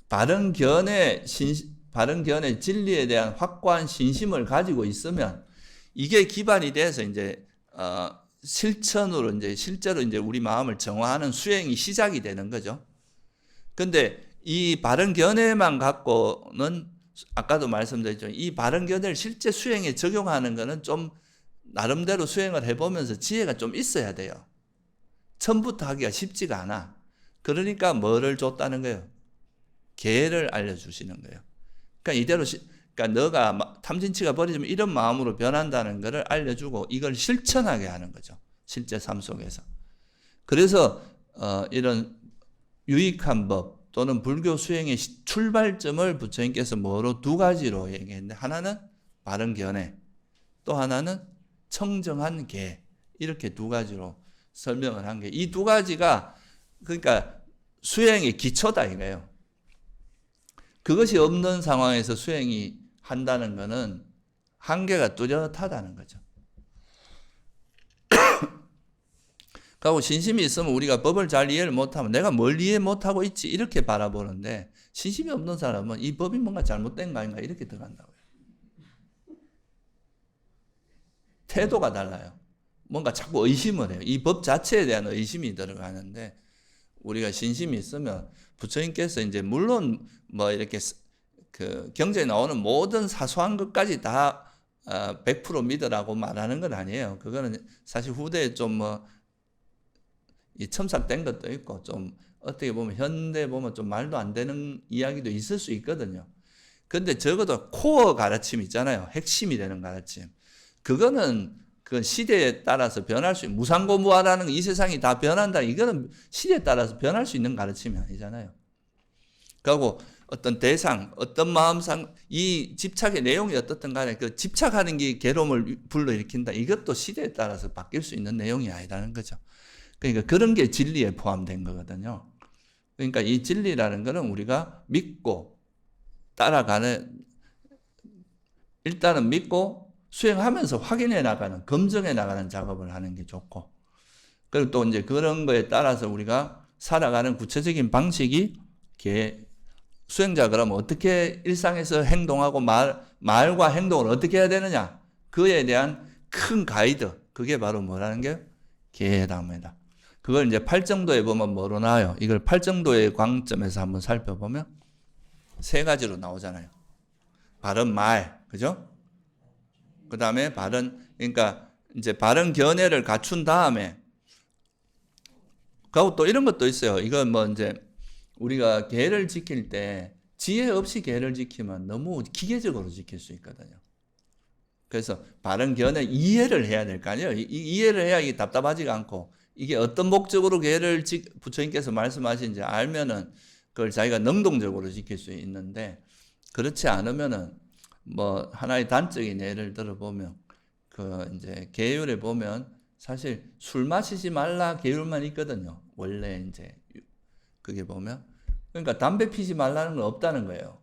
바른 견해 진리에 대한 확고한 신심을 가지고 있으면 이게 기반이 돼서 이제 실천으로 이제 실제로 이제 우리 마음을 정화하는 수행이 시작이 되는 거죠. 근데 이 바른 견해만 갖고는 아까도 말씀드렸죠. 이 바른 견해를 실제 수행에 적용하는 거는 좀 나름대로 수행을 해보면서 지혜가 좀 있어야 돼요. 처음부터 하기가 쉽지가 않아. 그러니까 뭐를 줬다는 거예요? 계를 알려주시는 거예요. 그러니까 이대로 그러니까 너가 탐진치가 버리지만 이런 마음으로 변한다는 것을 알려주고 이걸 실천하게 하는 거죠. 실제 삶 속에서. 그래서 이런 유익한 법 또는 불교 수행의 출발점을 부처님께서 뭐로 두 가지로 얘기했는데, 하나는 바른 견해, 또 하나는 청정한 계, 이렇게 두 가지로 설명을 한 게, 이 두 가지가 그러니까 수행의 기초다 이거예요. 그것이 없는 상황에서 수행이 한다는 것은 한계가 뚜렷하다는 거죠. 그리고 신심이 있으면 우리가 법을 잘 이해를 못하면 내가 뭘 이해 못하고 있지 이렇게 바라보는데, 신심이 없는 사람은 이 법이 뭔가 잘못된 거 아닌가 이렇게 들어간다고요. 태도가 달라요. 뭔가 자꾸 의심을 해요. 이 법 자체에 대한 의심이 들어가는데, 우리가 신심이 있으면 부처님께서 이제 물론 뭐 이렇게 그 경전에 나오는 모든 사소한 것까지 다 100% 믿으라고 말하는 건 아니에요. 그거는 사실 후대에 좀 이 첨삭된 것도 있고, 좀 어떻게 보면 현대 보면 좀 말도 안 되는 이야기도 있을 수 있거든요. 근데 적어도 코어 가르침 있잖아요. 핵심이 되는 가르침. 그거는 그 시대에 따라서 변할 수 있는, 무상고무하라는 이 세상이 다 변한다. 이거는 시대에 따라서 변할 수 있는 가르침이 아니잖아요. 그리고 어떤 대상, 어떤 마음상, 이 집착의 내용이 어떻든 간에 그 집착하는 게 괴로움을 불러일으킨다. 이것도 시대에 따라서 바뀔 수 있는 내용이 아니라는 거죠. 그러니까 그런 게 진리에 포함된 거거든요. 그러니까 이 진리라는 것은 우리가 믿고 따라가는, 일단은 믿고 수행하면서 확인해 나가는, 검증해 나가는 작업을 하는 게 좋고, 그리고 또 이제 그런 거에 따라서 우리가 살아가는 구체적인 방식이 수행자 그러면 어떻게 일상에서 행동하고 말과 행동을 어떻게 해야 되느냐, 그에 대한 큰 가이드, 그게 바로 뭐라는 게 계해랍니다. 그걸 이제 팔정도에 보면 뭐로 나와요? 이걸 팔정도의 관점에서 한번 살펴보면 세 가지로 나오잖아요. 바른 말, 그죠? 그 다음에 그러니까 이제 바른 견해를 갖춘 다음에 그리고 또 이런 것도 있어요. 이건 뭐 이제 우리가 계를 지킬 때 지혜 없이 계를 지키면 너무 기계적으로 지킬 수 있거든요. 그래서 바른 견해 이해를 해야 될 거 아니에요. 이해를 해야 이게 답답하지가 않고 이게 어떤 목적으로 계를 부처님께서 말씀하신지 알면은 그걸 자기가 능동적으로 지킬 수 있는데 그렇지 않으면은 뭐 하나의 단적인 예를 들어 보면 그 이제 계율에 보면 사실 술 마시지 말라 계율만 있거든요. 원래 이제 그게 보면 그러니까 담배 피지 말라는 건 없다는 거예요.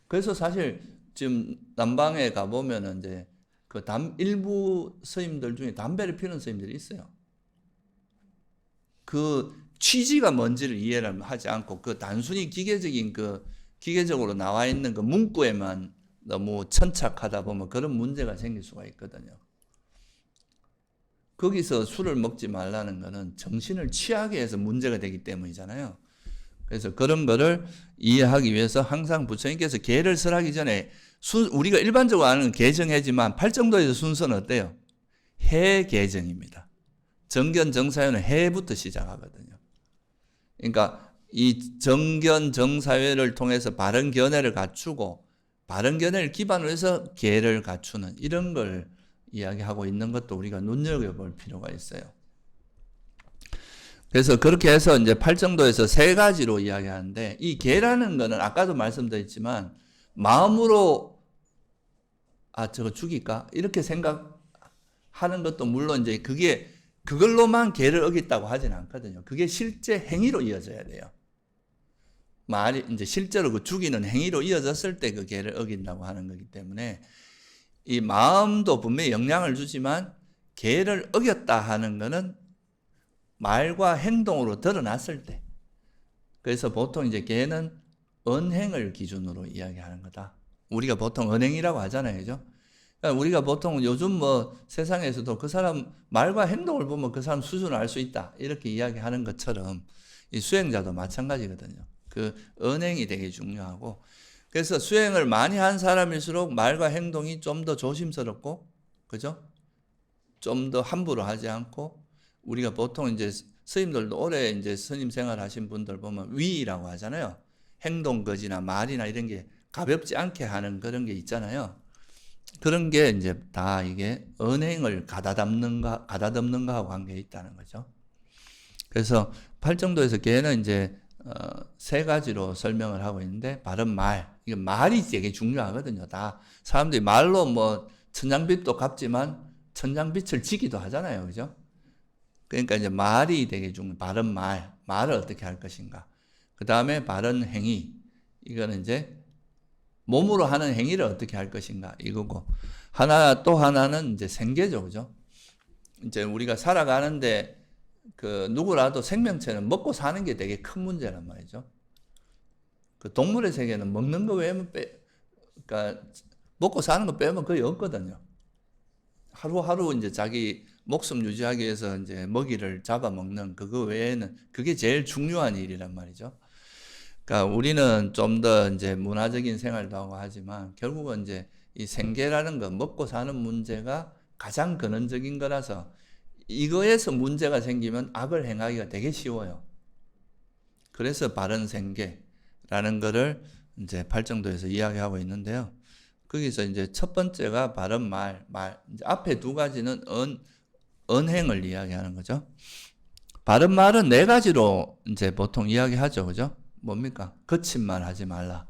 그래서 사실 지금 남방에 가 보면은 이제 그 일부 스님들 중에 담배를 피우는 스님들이 있어요. 그 취지가 뭔지를 이해를 하지 않고 그 단순히 기계적으로 나와 있는 그 문구에만 너무 천착하다 보면 그런 문제가 생길 수가 있거든요. 거기서 술을 먹지 말라는 거는 정신을 취하게 해서 문제가 되기 때문이잖아요. 그래서 그런 거를 이해하기 위해서 항상 부처님께서 계를 설하기 전에 우리가 일반적으로 아는 계정해지만 팔정도에서 순서는 어때요? 해 계정입니다. 정견 정사회는 해부터 시작하거든요. 그러니까 이 정견 정사회를 통해서 바른 견해를 갖추고 바른 견해를 기반으로 해서 계를 갖추는 이런 걸 이야기하고 있는 것도 우리가 눈여겨볼 필요가 있어요. 그래서 그렇게 해서 이제 팔정도에서 세 가지로 이야기하는데 이 계라는 거는 아까도 말씀드렸지만 마음으로 저거 죽일까? 이렇게 생각하는 것도 물론 이제 그걸로만 계를 어겼다고 하진 않거든요. 그게 실제 행위로 이어져야 돼요. 말이 이제 실제로 그 죽이는 행위로 이어졌을 때 그 계를 어긴다고 하는 거기 때문에 이 마음도 분명히 영향을 주지만 계를 어겼다 하는 거는 말과 행동으로 드러났을 때. 그래서 보통 이제 계는 언행을 기준으로 이야기하는 거다. 우리가 보통 언행이라고 하잖아요. 그죠? 그러니까 우리가 보통 요즘 뭐 세상에서도 그 사람 말과 행동을 보면 그 사람 수준을 알 수 있다. 이렇게 이야기하는 것처럼 이 수행자도 마찬가지거든요. 그 언행이 되게 중요하고 그래서 수행을 많이 한 사람일수록 말과 행동이 좀 더 조심스럽고 그죠? 좀 더 함부로 하지 않고 우리가 보통 이제 스님들도 오래 이제 스님 생활 하신 분들 보면 위라고 하잖아요. 행동 거지나 말이나 이런 게 가볍지 않게 하는 그런 게 있잖아요. 그런 게 이제 다 이게 언행을 가다듬는 거하고 관계가 있다는 거죠. 그래서 팔정도에서 계는 이제 세 가지로 설명을 하고 있는데 바른 말, 이게 말이 되게 중요하거든요. 다 사람들이 말로 뭐 천냥빚도 갚지만 천냥빚을 지기도 하잖아요, 그죠? 그러니까 이제 말이 되게 바른 말을 어떻게 할 것인가. 그 다음에 바른 행위, 이거는 이제 몸으로 하는 행위를 어떻게 할 것인가 이거고 또 하나는 이제 생계죠, 그죠? 이제 우리가 살아가는데 그 누구라도 생명체는 먹고 사는 게 되게 큰 문제란 말이죠. 그 동물의 세계는 먹는 거 외에는 그러니까 먹고 사는 거 빼면 거의 없거든요. 하루하루 이제 자기 목숨 유지하기 위해서 이제 먹이를 잡아먹는 그거 외에는 그게 제일 중요한 일이란 말이죠. 그러니까 우리는 좀 더 이제 문화적인 생활도 하고 하지만 결국은 이제 이 생계라는 거 먹고 사는 문제가 가장 근원적인 거라서 이거에서 문제가 생기면 악을 행하기가 되게 쉬워요. 그래서 바른 생계라는 거를 이제 팔정도에서 이야기하고 있는데요. 거기서 이제 첫 번째가 바른 말. 이제 앞에 두 가지는 언행을 이야기하는 거죠. 바른 말은 네 가지로 이제 보통 이야기하죠. 그죠? 뭡니까? 거친 말 하지 말라.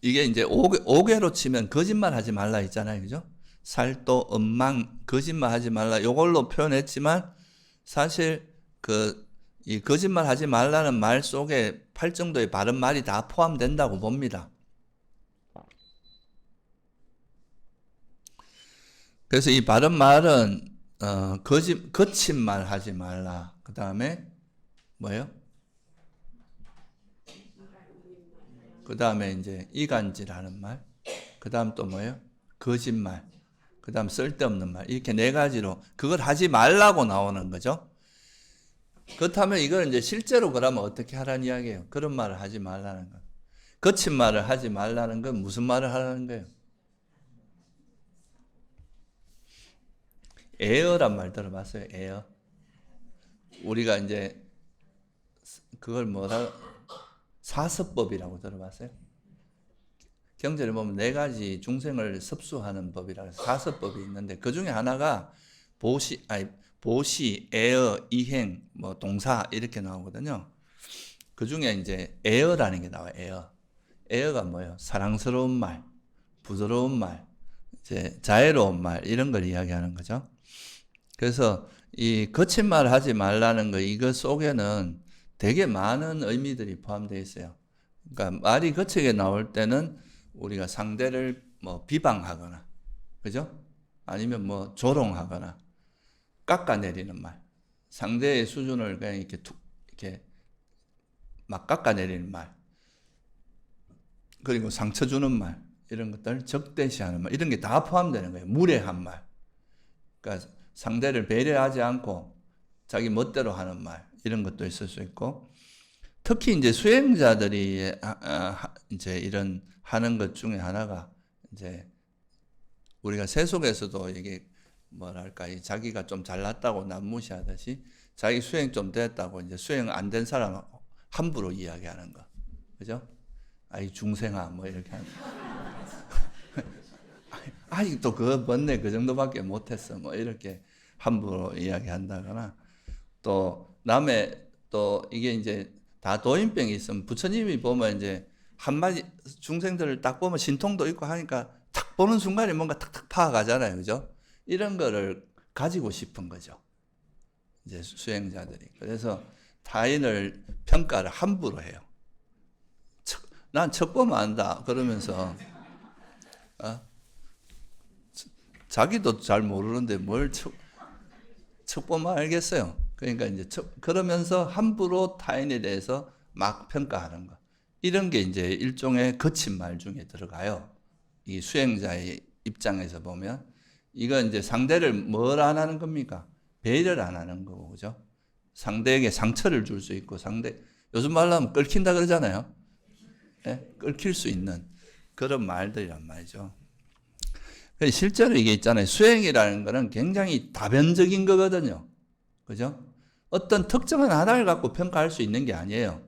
이게 이제 5개로 치면 거짓말 하지 말라 있잖아요. 그죠? 살도, 엉망, 거짓말 하지 말라. 요걸로 표현했지만 사실 이 거짓말 하지 말라는 말 속에 8정도의 바른 말이 다 포함된다고 봅니다. 그래서 이 바른 말은 거친 말 하지 말라. 그 다음에 뭐예요? 그 다음에 이제 이간질하는 말. 그 다음 또 뭐예요? 거짓말. 그 다음 쓸데없는 말. 이렇게 네 가지로 그걸 하지 말라고 나오는 거죠. 그렇다면 이걸 이제 실제로 그러면 어떻게 하라는 이야기예요? 그런 말을 하지 말라는 거. 거친 말을 하지 말라는 건 무슨 말을 하라는 거예요? 에어란 말 들어봤어요? 에어. 우리가 이제 그걸 사서법이라고 들어봤어요? 경제를 보면 4가지 중생을 섭수하는 법이라고 해서 사서법이 있는데 그 중에 하나가 보시, 에어, 이행, 동사 이렇게 나오거든요. 그 중에 이제 에어라는 게 나와요. 에어. 에어가 뭐예요? 사랑스러운 말, 부드러운 말, 이제 자애로운 말 이런 걸 이야기하는 거죠. 그래서 이 거친 말 하지 말라는 거 이거 속에는 되게 많은 의미들이 포함되어 있어요. 그러니까 말이 거칠게 나올 때는 우리가 상대를 비방하거나, 그죠? 아니면 조롱하거나, 깎아내리는 말, 상대의 수준을 그냥 이렇게 막 깎아내리는 말, 그리고 상처 주는 말, 이런 것들, 적대시하는 말, 이런 게 다 포함되는 거예요. 무례한 말. 그러니까 상대를 배려하지 않고 자기 멋대로 하는 말, 이런 것도 있을 수 있고, 특히 이제 수행자들이 이제 이런 하는 것 중에 하나가 이제 우리가 세속에서도 이게 뭐랄까 자기가 좀 잘났다고 남무시하듯이 자기 수행 좀 됐다고 이제 수행 안 된 사람 함부로 이야기하는 거, 그죠? 아이 중생아 이렇게 하는. 아직도 그거 못내 그 정도밖에 못했어 이렇게 함부로 이야기한다거나 또 남의 또 이게 이제 다 도인병이 있으면 부처님이 보면 이제 한마디 중생들을 딱 보면 신통도 있고 하니까 탁 보는 순간에 뭔가 탁탁 파악하잖아요. 그죠? 이런 거를 가지고 싶은 거죠. 이제 수행자들이. 그래서 타인을 평가를 함부로 해요. 난 척 보면 안다. 그러면서, 자기도 잘 모르는데 뭘 척 보면 알겠어요. 그러니까 이제 그러면서 함부로 타인에 대해서 막 평가하는 거. 이런 게 이제 일종의 거친 말 중에 들어가요. 이 수행자의 입장에서 보면 이건 이제 상대를 뭘 안 하는 겁니까? 배려를 안 하는 거고, 그죠? 상대에게 상처를 줄 수 있고 요즘 말로 하면 끓긴다 그러잖아요. 네? 끓일 수 있는 그런 말들이란 말이죠. 실제로 이게 있잖아요. 수행이라는 거는 굉장히 다변적인 거거든요. 그죠? 어떤 특정한 하나를 갖고 평가할 수 있는 게 아니에요.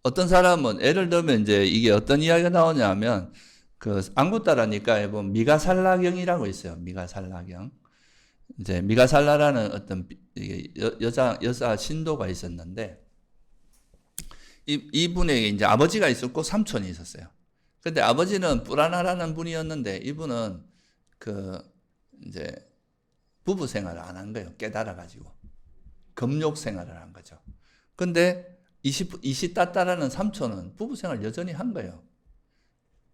어떤 사람은 예를 들면 이제 이게 어떤 이야기가 나오냐면 그 안구따라니까에 보면 미가살라경이라고 있어요. 미가살라경. 이제 미가살라라는 어떤 여자 신도가 있었는데 이분에게 이제 아버지가 있었고 삼촌이 있었어요. 근데 아버지는 뿌라나라는 분이었는데 이분은 이제 부부 생활을 안 한 거예요. 깨달아가지고. 금욕 생활을 한 거죠. 근데 이시따따라는 삼촌은 부부 생활 여전히 한 거예요.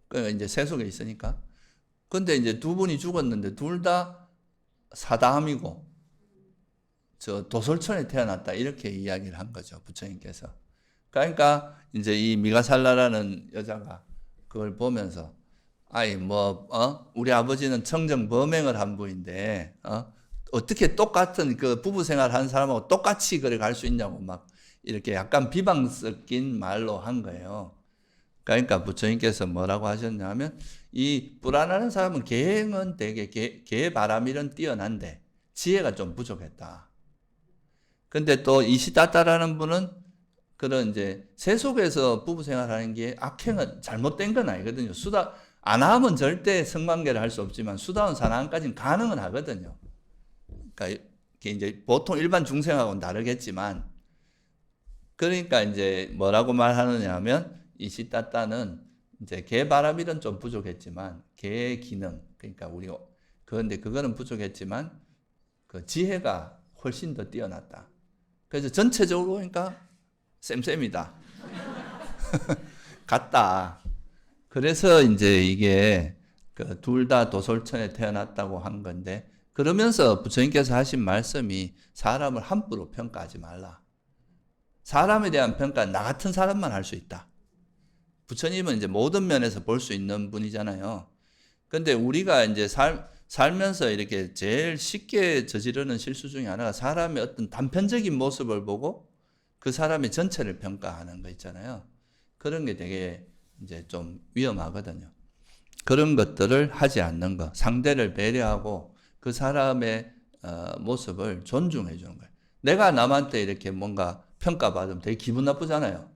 그러니까 이제 세속에 있으니까. 근데 이제 두 분이 죽었는데 둘 다 사다함이고, 도솔천에 태어났다. 이렇게 이야기를 한 거죠. 부처님께서. 그러니까 이제 이 미가살라라는 여자가 그걸 보면서 우리 아버지는 청정 범행을 한 분인데 어떻게 똑같은 그 부부 생활 한 사람하고 똑같이 그래 갈 수 있냐고 막 이렇게 약간 비방 섞인 말로 한 거예요. 그러니까 부처님께서 뭐라고 하셨냐면 이 불안하는 사람은 계행은 되게 계바람일은 뛰어난데 지혜가 좀 부족했다. 근데 또 이시다따라는 분은 그런 이제 세속에서 부부 생활하는 게 악행은 잘못된 건 아니거든요. 안 하면 절대 성관계를 할 수 없지만 수다원 사랑까지는 가능은 하거든요. 그러니까 이제 보통 일반 중생하고는 다르겠지만 그러니까 이제 뭐라고 말하느냐 하면 이시따따는 이제 개바라밀은 좀 부족했지만 개 기능 그러니까 우리가 그런데 그거는 부족했지만 그 지혜가 훨씬 더 뛰어났다. 그래서 전체적으로 보니까 쌤쌤이다. 같다. 그래서 이제 이게 둘 다 도솔천에 태어났다고 한 건데 그러면서 부처님께서 하신 말씀이 사람을 함부로 평가하지 말라. 사람에 대한 평가는 나 같은 사람만 할 수 있다. 부처님은 이제 모든 면에서 볼 수 있는 분이잖아요. 근데 우리가 이제 살면서 이렇게 제일 쉽게 저지르는 실수 중에 하나가 사람의 어떤 단편적인 모습을 보고 그 사람의 전체를 평가하는 거 있잖아요. 그런 게 되게 이제 좀 위험하거든요. 그런 것들을 하지 않는 것, 상대를 배려하고 그 사람의 모습을 존중해 주는 거예요. 내가 남한테 이렇게 뭔가 평가받으면 되게 기분 나쁘잖아요.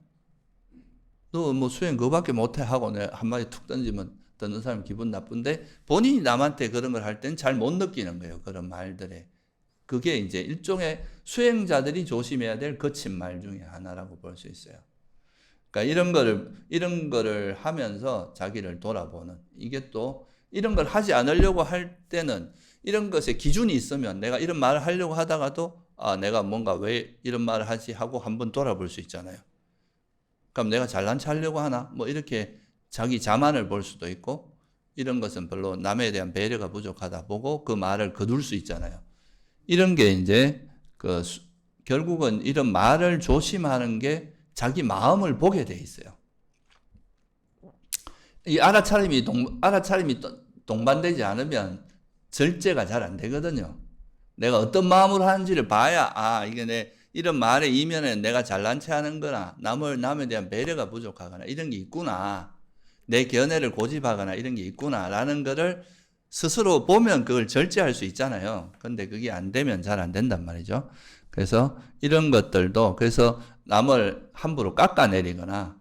너 뭐 수행 그거밖에 못해 하고 내 한마디 툭 던지면 듣는 사람 기분 나쁜데 본인이 남한테 그런 걸 할 때는 잘 못 느끼는 거예요. 그런 말들에. 그게 이제 일종의 수행자들이 조심해야 될 거친 말 중에 하나라고 볼 수 있어요. 그러니까 이런 거를 하면서 자기를 돌아보는, 이게 또 이런 걸 하지 않으려고 할 때는 이런 것에 기준이 있으면 내가 이런 말을 하려고 하다가도 내가 뭔가 왜 이런 말을 하지 하고 한번 돌아볼 수 있잖아요. 그럼 내가 잘난 체 하려고 하나? 뭐 이렇게 자기 자만을 볼 수도 있고, 이런 것은 별로 남에 대한 배려가 부족하다 보고 그 말을 거둘 수 있잖아요. 이런 게 이제 결국은 이런 말을 조심하는 게 자기 마음을 보게 돼 있어요. 이 알아차림이 동반되지 않으면 절제가 잘 안 되거든요. 내가 어떤 마음으로 하는지를 봐야 이게 내 이런 말의 이면에 내가 잘난 체 하는 거나 남에 대한 배려가 부족하거나 이런 게 있구나. 내 견해를 고집하거나 이런 게 있구나 라는 거를 스스로 보면 그걸 절제할 수 있잖아요. 근데 그게 안 되면 잘 안 된단 말이죠. 그래서 이런 것들도, 그래서 남을 함부로 깎아내리거나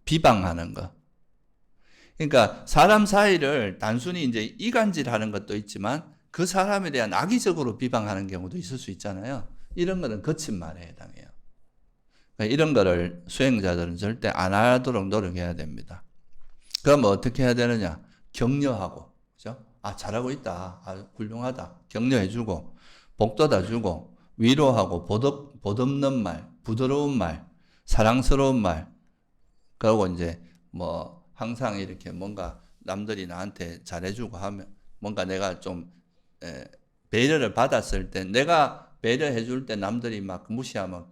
비방하는 거. 그러니까 사람 사이를 단순히 이제 이간질하는 것도 있지만 그 사람에 대한 악의적으로 비방하는 경우도 있을 수 있잖아요. 이런 거는 거친 말에 해당해요. 그러니까 이런 거를 수행자들은 절대 안 하도록 노력해야 됩니다. 그럼 어떻게 해야 되느냐? 격려하고, 그죠? 잘하고 있다. 훌륭하다. 격려해주고, 복돋아주고, 위로하고, 보듬는 말, 부드러운 말, 사랑스러운 말, 그리고 이제 뭐 항상 이렇게 뭔가 남들이 나한테 잘해주고 하면 뭔가 내가 좀 배려를 받았을 때, 내가 배려해줄 때 남들이 막 무시하면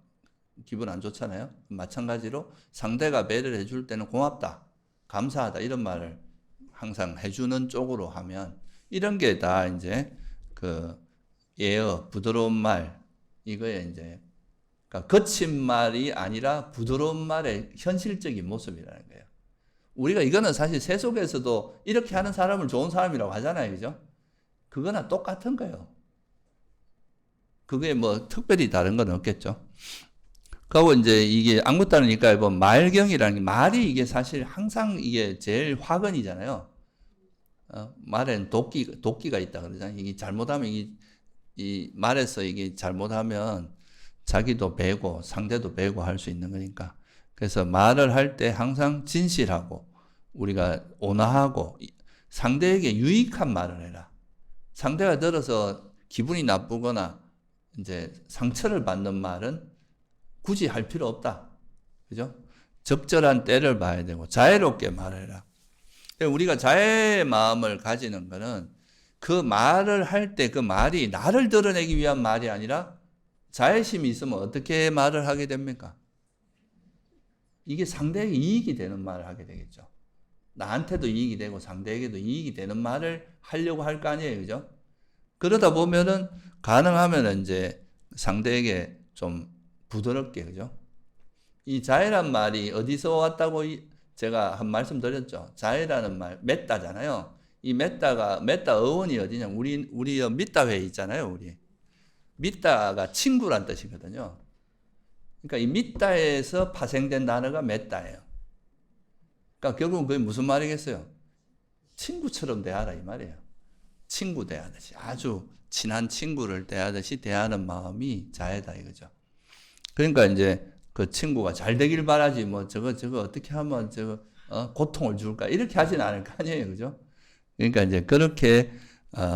기분 안 좋잖아요. 마찬가지로 상대가 배려를 해줄 때는 고맙다, 감사하다 이런 말을 항상 해주는 쪽으로 하면, 이런 게 다 이제 그 예어, 부드러운 말, 이거에 이제 그러니까 거친 말이 아니라 부드러운 말의 현실적인 모습이라는 거예요. 우리가 이거는 사실 세속에서도 이렇게 하는 사람을 좋은 사람이라고 하잖아요. 그죠? 그거나 똑같은 거예요. 그게 뭐 특별히 다른 건 없겠죠. 그리고 이제 이게 안굿다르니까 보면 말경이라는 게, 말이 이게 사실 항상 이게 제일 화근이잖아요. 말에는 도끼가 있다 그러잖아요. 이게 잘못하면 이 말에서 이게 잘못하면 자기도 베고 상대도 베고 할 수 있는 거니까. 그래서 말을 할 때 항상 진실하고 우리가 온화하고 상대에게 유익한 말을 해라. 상대가 들어서 기분이 나쁘거나 이제 상처를 받는 말은 굳이 할 필요 없다. 그죠? 적절한 때를 봐야 되고 자애롭게 말해라. 우리가 자애의 마음을 가지는 거는 그 말을 할 때 그 말이 나를 드러내기 위한 말이 아니라 자애심이 있으면 어떻게 말을 하게 됩니까? 이게 상대에게 이익이 되는 말을 하게 되겠죠. 나한테도 이익이 되고 상대에게도 이익이 되는 말을 하려고 할 거 아니에요. 그죠? 그러다 보면은 가능하면 이제 상대에게 좀 부드럽게, 그죠? 이 자애란 말이 어디서 왔다고 제가 한 말씀 드렸죠. 자애라는 말, 맺다잖아요. 이 맺다 어원이 어디냐? 우리 믿다회 있잖아요. 우리 믿다가 친구란 뜻이거든요. 그러니까 이 믿다에서 파생된 단어가 맺다예요. 그러니까 결국은 그게 무슨 말이겠어요? 친구처럼 대하라 이 말이에요. 친구 대하듯이, 아주 친한 친구를 대하듯이 대하는 마음이 자애다 이거죠. 그러니까 이제 그 친구가 잘 되길 바라지 뭐 저거 어떻게 하면 고통을 줄까 이렇게 하진 않을 거 아니에요. 그죠? 그러니까 이제 그렇게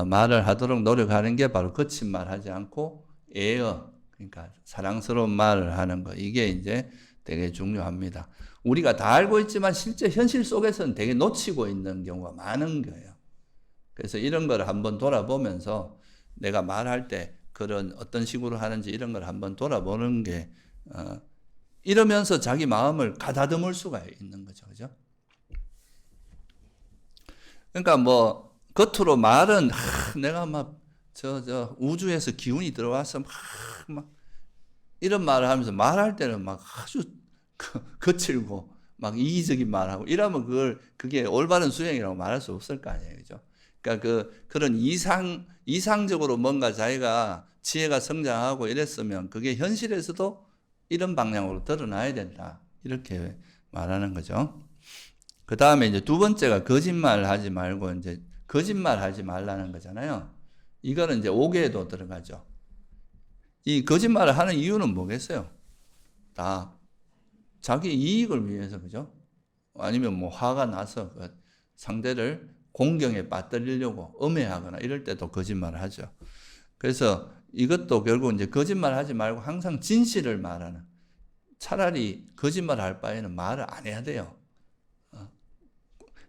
말을 하도록 노력하는 게 바로 거친 말 하지 않고 애어, 그러니까 사랑스러운 말을 하는 거, 이게 이제 되게 중요합니다. 우리가 다 알고 있지만 실제 현실 속에서는 되게 놓치고 있는 경우가 많은 거예요. 그래서 이런 걸 한번 돌아보면서 내가 말할 때 그런 어떤 식으로 하는지 이런 걸 한번 돌아보는 게 이러면서 자기 마음을 가다듬을 수가 있는 거죠. 그죠? 그러니까 뭐 겉으로 말은 내가 막 우주에서 기운이 들어와서 막 이런 말을 하면서 말할 때는 막 아주 거칠고 막 이기적인 말하고 이러면 그게 올바른 수행이라고 말할 수 없을 거 아니에요. 그죠? 그러니까 그런 이상적으로 뭔가 자기가 지혜가 성장하고 이랬으면 그게 현실에서도 이런 방향으로 드러나야 된다. 이렇게 말하는 거죠. 그 다음에 이제 두 번째가 거짓말 하지 말고 이제 거짓말 하지 말라는 거잖아요. 이거는 이제 5계에도 들어가죠. 이 거짓말을 하는 이유는 뭐겠어요? 다 자기 이익을 위해서, 그죠? 아니면 뭐 화가 나서 그 상대를 공경에 빠뜨리려고 엄해하거나 이럴 때도 거짓말을 하죠. 그래서 이것도 결국 이제 거짓말 하지 말고 항상 진실을 말하는, 차라리 거짓말 할 바에는 말을 안 해야 돼요.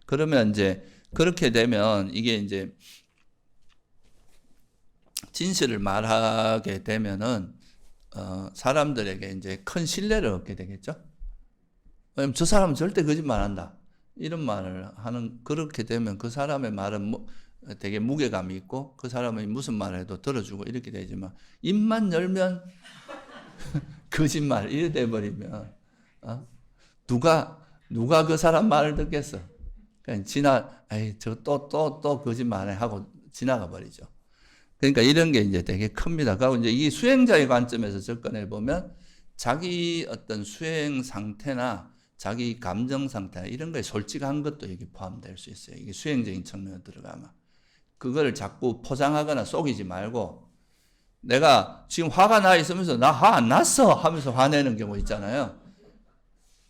그러면 이제 그렇게 되면 이게 이제 진실을 말하게 되면은 사람들에게 이제 큰 신뢰를 얻게 되겠죠. 왜냐면 저 사람은 절대 거짓말 안 한다. 이런 말을 하는, 그렇게 되면 그 사람의 말은 되게 무게감이 있고 그 사람이 무슨 말을 해도 들어주고 이렇게 되지만 입만 열면 거짓말 이래 돼버리면 누가 그 사람 말을 듣겠어. 그냥 저 또 거짓말해 하고 지나가 버리죠. 그러니까 이런 게 이제 되게 큽니다. 그리고 이제 이 수행자의 관점에서 접근해 보면 자기 어떤 수행 상태나 자기 감정 상태나 이런 거에 솔직한 것도 여기 포함될 수 있어요. 이게 수행적인 측면으로 들어가면. 그걸 자꾸 포장하거나 속이지 말고 내가 지금 화가 나 있으면서 나 화 안 났어 하면서 화내는 경우 있잖아요.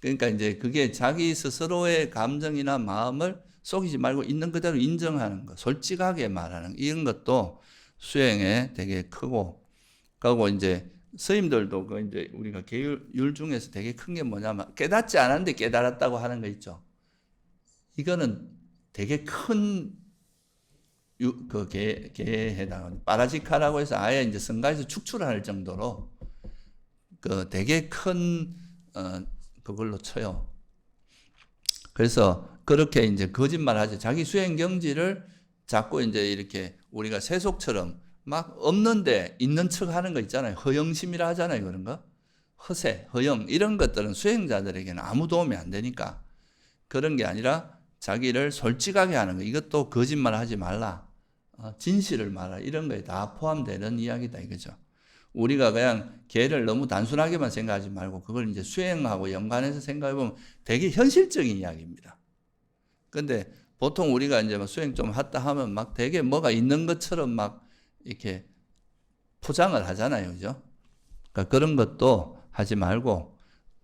그러니까 이제 그게 자기 스스로의 감정이나 마음을 속이지 말고 있는 그대로 인정하는 것, 솔직하게 말하는 것, 이런 것도 수행에 되게 크고, 그리고 이제 스님들도 그 이제 우리가 계율 중에서 되게 큰 게 뭐냐면 깨닫지 않았는데 깨달았다고 하는 거 있죠. 이거는 되게 큰 개에 해당하는 파라지카라고 해서 아예 이제 성가에서 축출할 정도로 그 되게 큰 그걸로 쳐요. 그래서 그렇게 이제 거짓말하지, 자기 수행 경지를 자꾸 이제 이렇게 우리가 세속처럼 막 없는데 있는 척 하는 거 있잖아요. 허영심이라 하잖아요. 그런 거. 허세, 허영 이런 것들은 수행자들에게는 아무 도움이 안 되니까 그런 게 아니라 자기를 솔직하게 하는 거. 이것도 거짓말 하지 말라. 진실을 말하라. 이런 거에 다 포함되는 이야기다 이거죠. 우리가 그냥 개를 너무 단순하게만 생각하지 말고 그걸 이제 수행하고 연관해서 생각해 보면 되게 현실적인 이야기입니다. 근데 보통 우리가 이제 막 수행 좀 했다 하면 막 되게 뭐가 있는 것처럼 막 이렇게 포장을 하잖아요. 그죠? 그러니까 그런 것도 하지 말고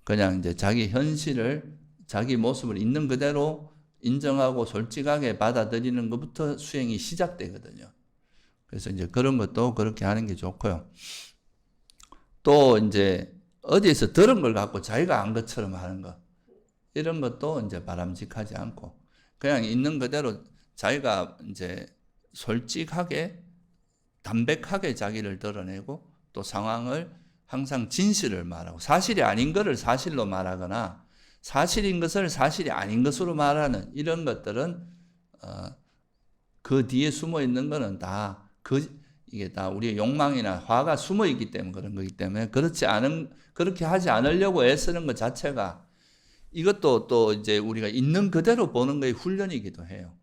그냥 이제 자기 현실을, 자기 모습을 있는 그대로 인정하고 솔직하게 받아들이는 것부터 수행이 시작되거든요. 그래서 이제 그런 것도 그렇게 하는 게 좋고요. 또 이제 어디에서 들은 걸 갖고 자기가 안 것처럼 하는 것, 이런 것도 이제 바람직하지 않고 그냥 있는 그대로 자기가 이제 솔직하게 담백하게 자기를 드러내고 또 상황을 항상 진실을 말하고 사실이 아닌 것을 사실로 말하거나 사실인 것을 사실이 아닌 것으로 말하는 이런 것들은 그 뒤에 숨어 있는 거는 다 이게 다 우리의 욕망이나 화가 숨어 있기 때문에 그런 거기 때문에 그렇게 하지 않으려고 애쓰는 것 자체가 이것도 또 이제 우리가 있는 그대로 보는 거의 훈련이기도 해요.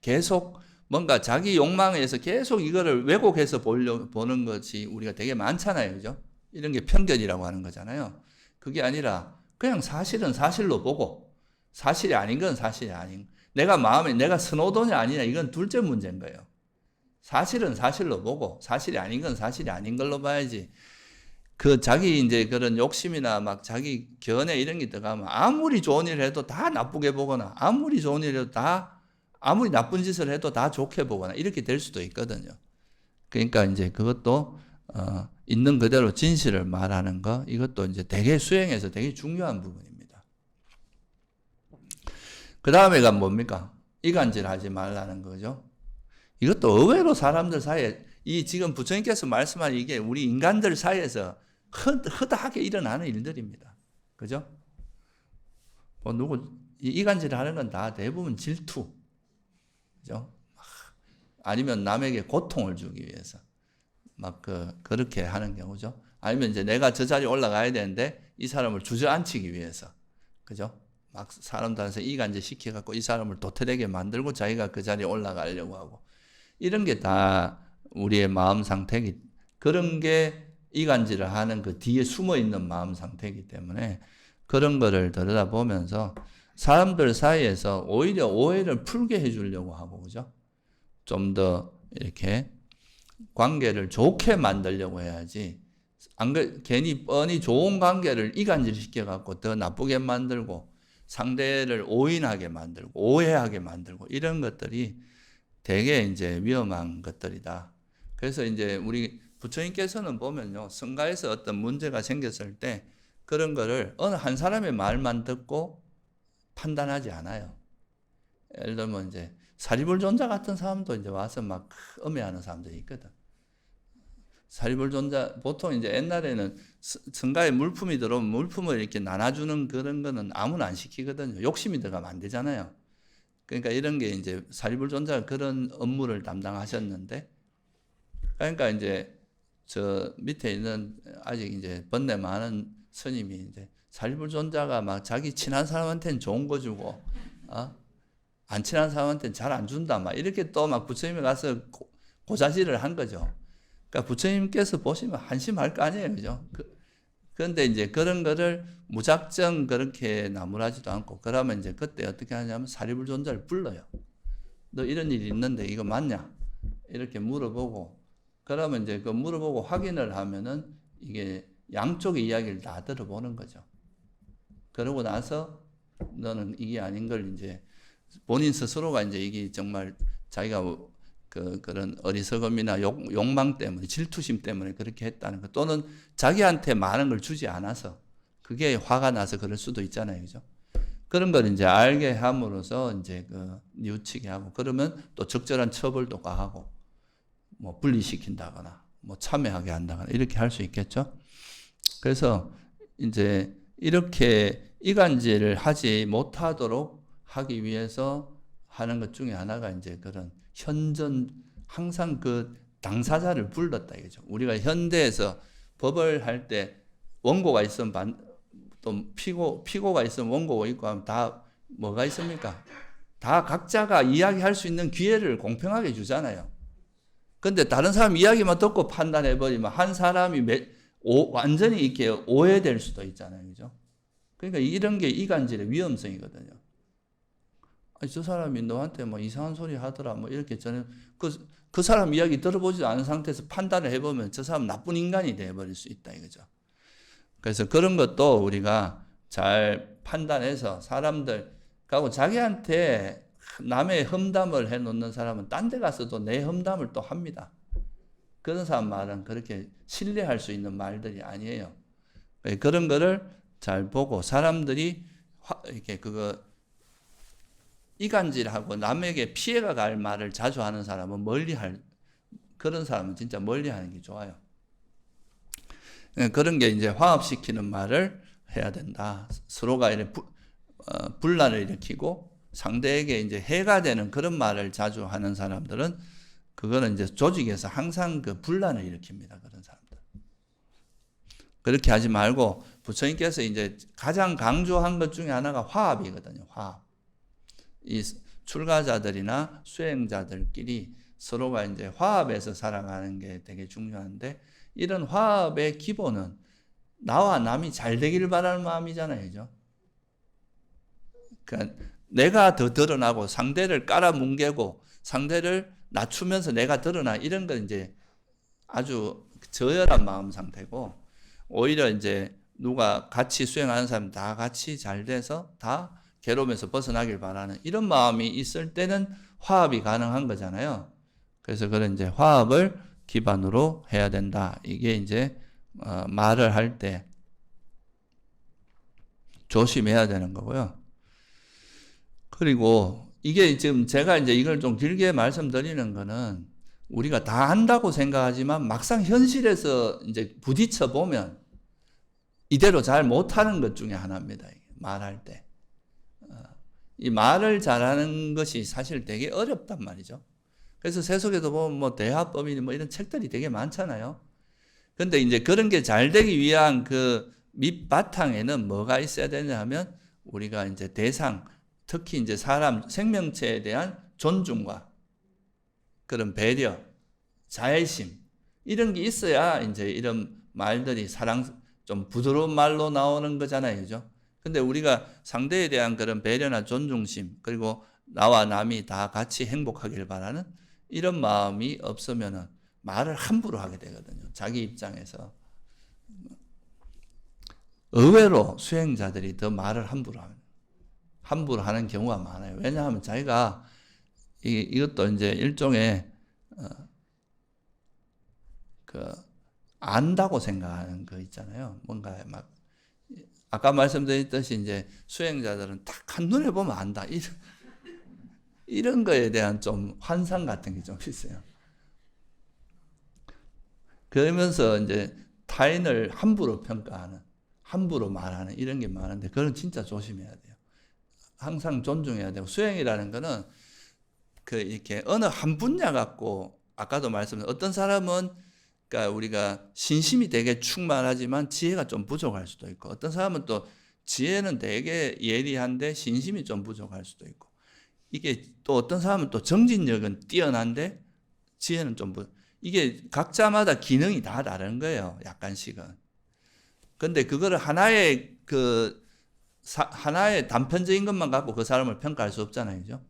계속 뭔가 자기 욕망에 의해서 계속 이거를 왜곡해서 보는 것이 우리가 되게 많잖아요. 그죠? 이런 게 편견이라고 하는 거잖아요. 그게 아니라 그냥 사실은 사실로 보고 사실이 아닌 건 사실이 아닌, 내가 선호도냐 아니냐 이건 둘째 문제인 거예요. 사실은 사실로 보고 사실이 아닌 건 사실이 아닌 걸로 봐야지. 그 자기 이제 그런 욕심이나 막 자기 견해 이런 게 들어가면 아무리 좋은 일을 해도 다 나쁘게 보거나 아무리 좋은 일을 해도 아무리 나쁜 짓을 해도 다 좋게 보거나 이렇게 될 수도 있거든요. 그러니까 이제 그것도 있는 그대로 진실을 말하는 거, 이것도 이제 되게 수행에서 되게 중요한 부분입니다. 그 다음에가 뭡니까? 이간질 하지 말라는 거죠. 이것도 의외로 사람들 사이에, 이 지금 부처님께서 말씀한 이게 우리 인간들 사이에서 허다하게 일어나는 일들입니다. 그죠? 이간질 하는 건 다 대부분 질투. 그죠? 아니면 남에게 고통을 주기 위해서. 그렇게 하는 경우죠. 아니면 이제 내가 저 자리에 올라가야 되는데 이 사람을 주저앉히기 위해서. 그죠? 막 사람들한테 이간질 시켜갖고 이 사람을 도태되게 만들고 자기가 그 자리에 올라가려고 하고 이런 게 다 우리의 마음 상태기 그런 게 이간질을 하는 그 뒤에 숨어 있는 마음 상태이기 때문에 그런 거를 들여다보면서 사람들 사이에서 오히려 오해를 풀게 해주려고 하고 그죠? 좀 더 이렇게 관계를 좋게 만들려고 해야지 괜히 뻔히 좋은 관계를 이간질 시켜갖고 더 나쁘게 만들고 상대를 오인하게 만들고 오해하게 만들고 이런 것들이 되게 이제 위험한 것들이다. 그래서 이제 우리 부처님께서는 보면요, 성가에서 어떤 문제가 생겼을 때 그런 거를 어느 한 사람의 말만 듣고 판단하지 않아요. 예를 들면 이제 사리불존자 같은 사람도 이제 와서 막 음해하는 사람들이 있거든. 사리불존자 보통 이제 옛날에는 성가에 물품이 들어오면 물품을 이렇게 나눠주는 그런 거는 아무나 안 시키거든요. 욕심이 들어가면 안 되잖아요. 그러니까 이런 게 이제 사리불존자가 그런 업무를 담당하셨는데, 그러니까 이제 저 밑에 있는 아직 이제 번뇌 많은 스님이 이제 사리불존자가 막 자기 친한 사람한테는 좋은 거 주고, 안 친한 사람한테는 잘 안 준다, 막 이렇게 또 막 부처님에 가서 고자질을 한 거죠. 그러니까 부처님께서 보시면 한심할 거 아니에요, 그죠? 그런데 이제 그런 거를 무작정 그렇게 나무라지도 않고, 그러면 이제 그때 어떻게 하냐면 사리불존자를 불러요. 너 이런 일이 있는데 이거 맞냐? 이렇게 물어보고, 그러면 이제 그 물어보고 확인을 하면은 이게 양쪽의 이야기를 다 들어보는 거죠. 그러고 나서 너는 이게 아닌 걸 이제 본인 스스로가 이제 이게 정말 자기가 그런 어리석음이나 욕망 때문에, 질투심 때문에 그렇게 했다는 것, 또는 자기한테 많은 걸 주지 않아서 그게 화가 나서 그럴 수도 있잖아요, 그죠? 그런 걸 이제 알게 함으로써 이제 뉘우치게 하고, 그러면 또 적절한 처벌도 가하고, 뭐 분리시킨다거나, 뭐 참여하게 한다거나 이렇게 할 수 있겠죠. 그래서 이제 이렇게 이간질을 하지 못하도록 하기 위해서 하는 것 중에 하나가 이제 그런 현전, 항상 그 당사자를 불렀다 이거죠. 우리가 현대에서 법을 할 때 원고가 있으면 또 피고가 있으면 원고가 있고 하면 다 뭐가 있습니까? 다 각자가 이야기할 수 있는 기회를 공평하게 주잖아요. 근데 다른 사람 이야기만 듣고 판단해버리면 한 사람이 완전히 이렇게 오해될 수도 있잖아요, 그죠? 그러니까 이런 게 이간질의 위험성이거든요. 아니, 저 사람이 너한테 뭐 이상한 소리 하더라, 뭐 이렇게 저는 그 사람 이야기 들어보지도 않은 상태에서 판단을 해보면 저 사람 나쁜 인간이 되어버릴 수 있다 이거죠. 그래서 그런 것도 우리가 잘 판단해서 사람들, 하고 자기한테 남의 험담을 해놓는 사람은 딴 데 가서도 내 험담을 또 합니다. 그런 사람 말은 그렇게 신뢰할 수 있는 말들이 아니에요. 그런 거를 잘 보고 사람들이 이렇게 이간질하고 남에게 피해가 갈 말을 자주 하는 사람은 그런 사람은 진짜 멀리 하는 게 좋아요. 그런 게 이제 화합시키는 말을 해야 된다. 서로가 이렇게 분란을 일으키고 상대에게 이제 해가 되는 그런 말을 자주 하는 사람들은 그거는 이제 조직에서 항상 그 분란을 일으킵니다. 그런 사람들. 그렇게 하지 말고 부처님께서 이제 가장 강조한 것 중에 하나가 화합이거든요. 화합. 이 출가자들이나 수행자들끼리 서로가 이제 화합해서 살아가는 게 되게 중요한데, 이런 화합의 기본은 나와 남이 잘 되기를 바라는 마음이잖아요, 그죠? 그러니까 내가 더 드러나고 상대를 깔아뭉개고 상대를 낮추면서 내가 드러나, 이런 건 이제 아주 저열한 마음 상태고, 오히려 이제 누가 같이 수행하는 사람 다 같이 잘 돼서 다 괴로움에서 벗어나길 바라는 이런 마음이 있을 때는 화합이 가능한 거잖아요. 그래서 그런 이제 화합을 기반으로 해야 된다. 이게 이제 말을 할 때 조심해야 되는 거고요. 그리고 이게 지금 제가 이제 이걸 좀 길게 말씀드리는 거는 우리가 다 한다고 생각하지만 막상 현실에서 이제 부딪혀 보면 이대로 잘 못하는 것 중에 하나입니다. 말할 때. 이 말을 잘하는 것이 사실 되게 어렵단 말이죠. 그래서 세속에도 보면 뭐 대화법이니 뭐 이런 책들이 되게 많잖아요. 근데 이제 그런 게 잘 되기 위한 그 밑바탕에는 뭐가 있어야 되냐 하면 우리가 이제 대상, 특히 이제 사람 생명체에 대한 존중과 그런 배려, 자애심 이런 게 있어야 이제 이런 말들이 좀 부드러운 말로 나오는 거잖아요, 그죠? 근데 우리가 상대에 대한 그런 배려나 존중심, 그리고 나와 남이 다 같이 행복하길 바라는 이런 마음이 없으면은 말을 함부로 하게 되거든요. 자기 입장에서. 의외로 수행자들이 더 말을 함부로 하는 경우가 많아요. 왜냐하면 자기가 이것도 이제 일종의 안다고 생각하는 거 있잖아요. 뭔가 막 아까 말씀드렸듯이 이제 수행자들은 딱 한눈에 보면 안다. 이런 거에 대한 좀 환상 같은 게 좀 있어요. 그러면서 이제 타인을 함부로 평가하는, 함부로 말하는 이런 게 많은데 그건 진짜 조심해야 돼요. 항상 존중해야 되고 수행이라는 거는 이렇게 어느 한 분야 갖고 아까도 말씀드린 어떤 사람은 그러니까 우리가 신심이 되게 충만하지만 지혜가 좀 부족할 수도 있고 어떤 사람은 또 지혜는 되게 예리한데 신심이 좀 부족할 수도 있고 이게 또 어떤 사람은 또 정진력은 뛰어난데 지혜는 좀 이게 각자마다 기능이 다 다른 거예요. 약간씩은. 근데 그거를 하나의 하나의 단편적인 것만 갖고 그 사람을 평가할 수 없잖아요. 그죠?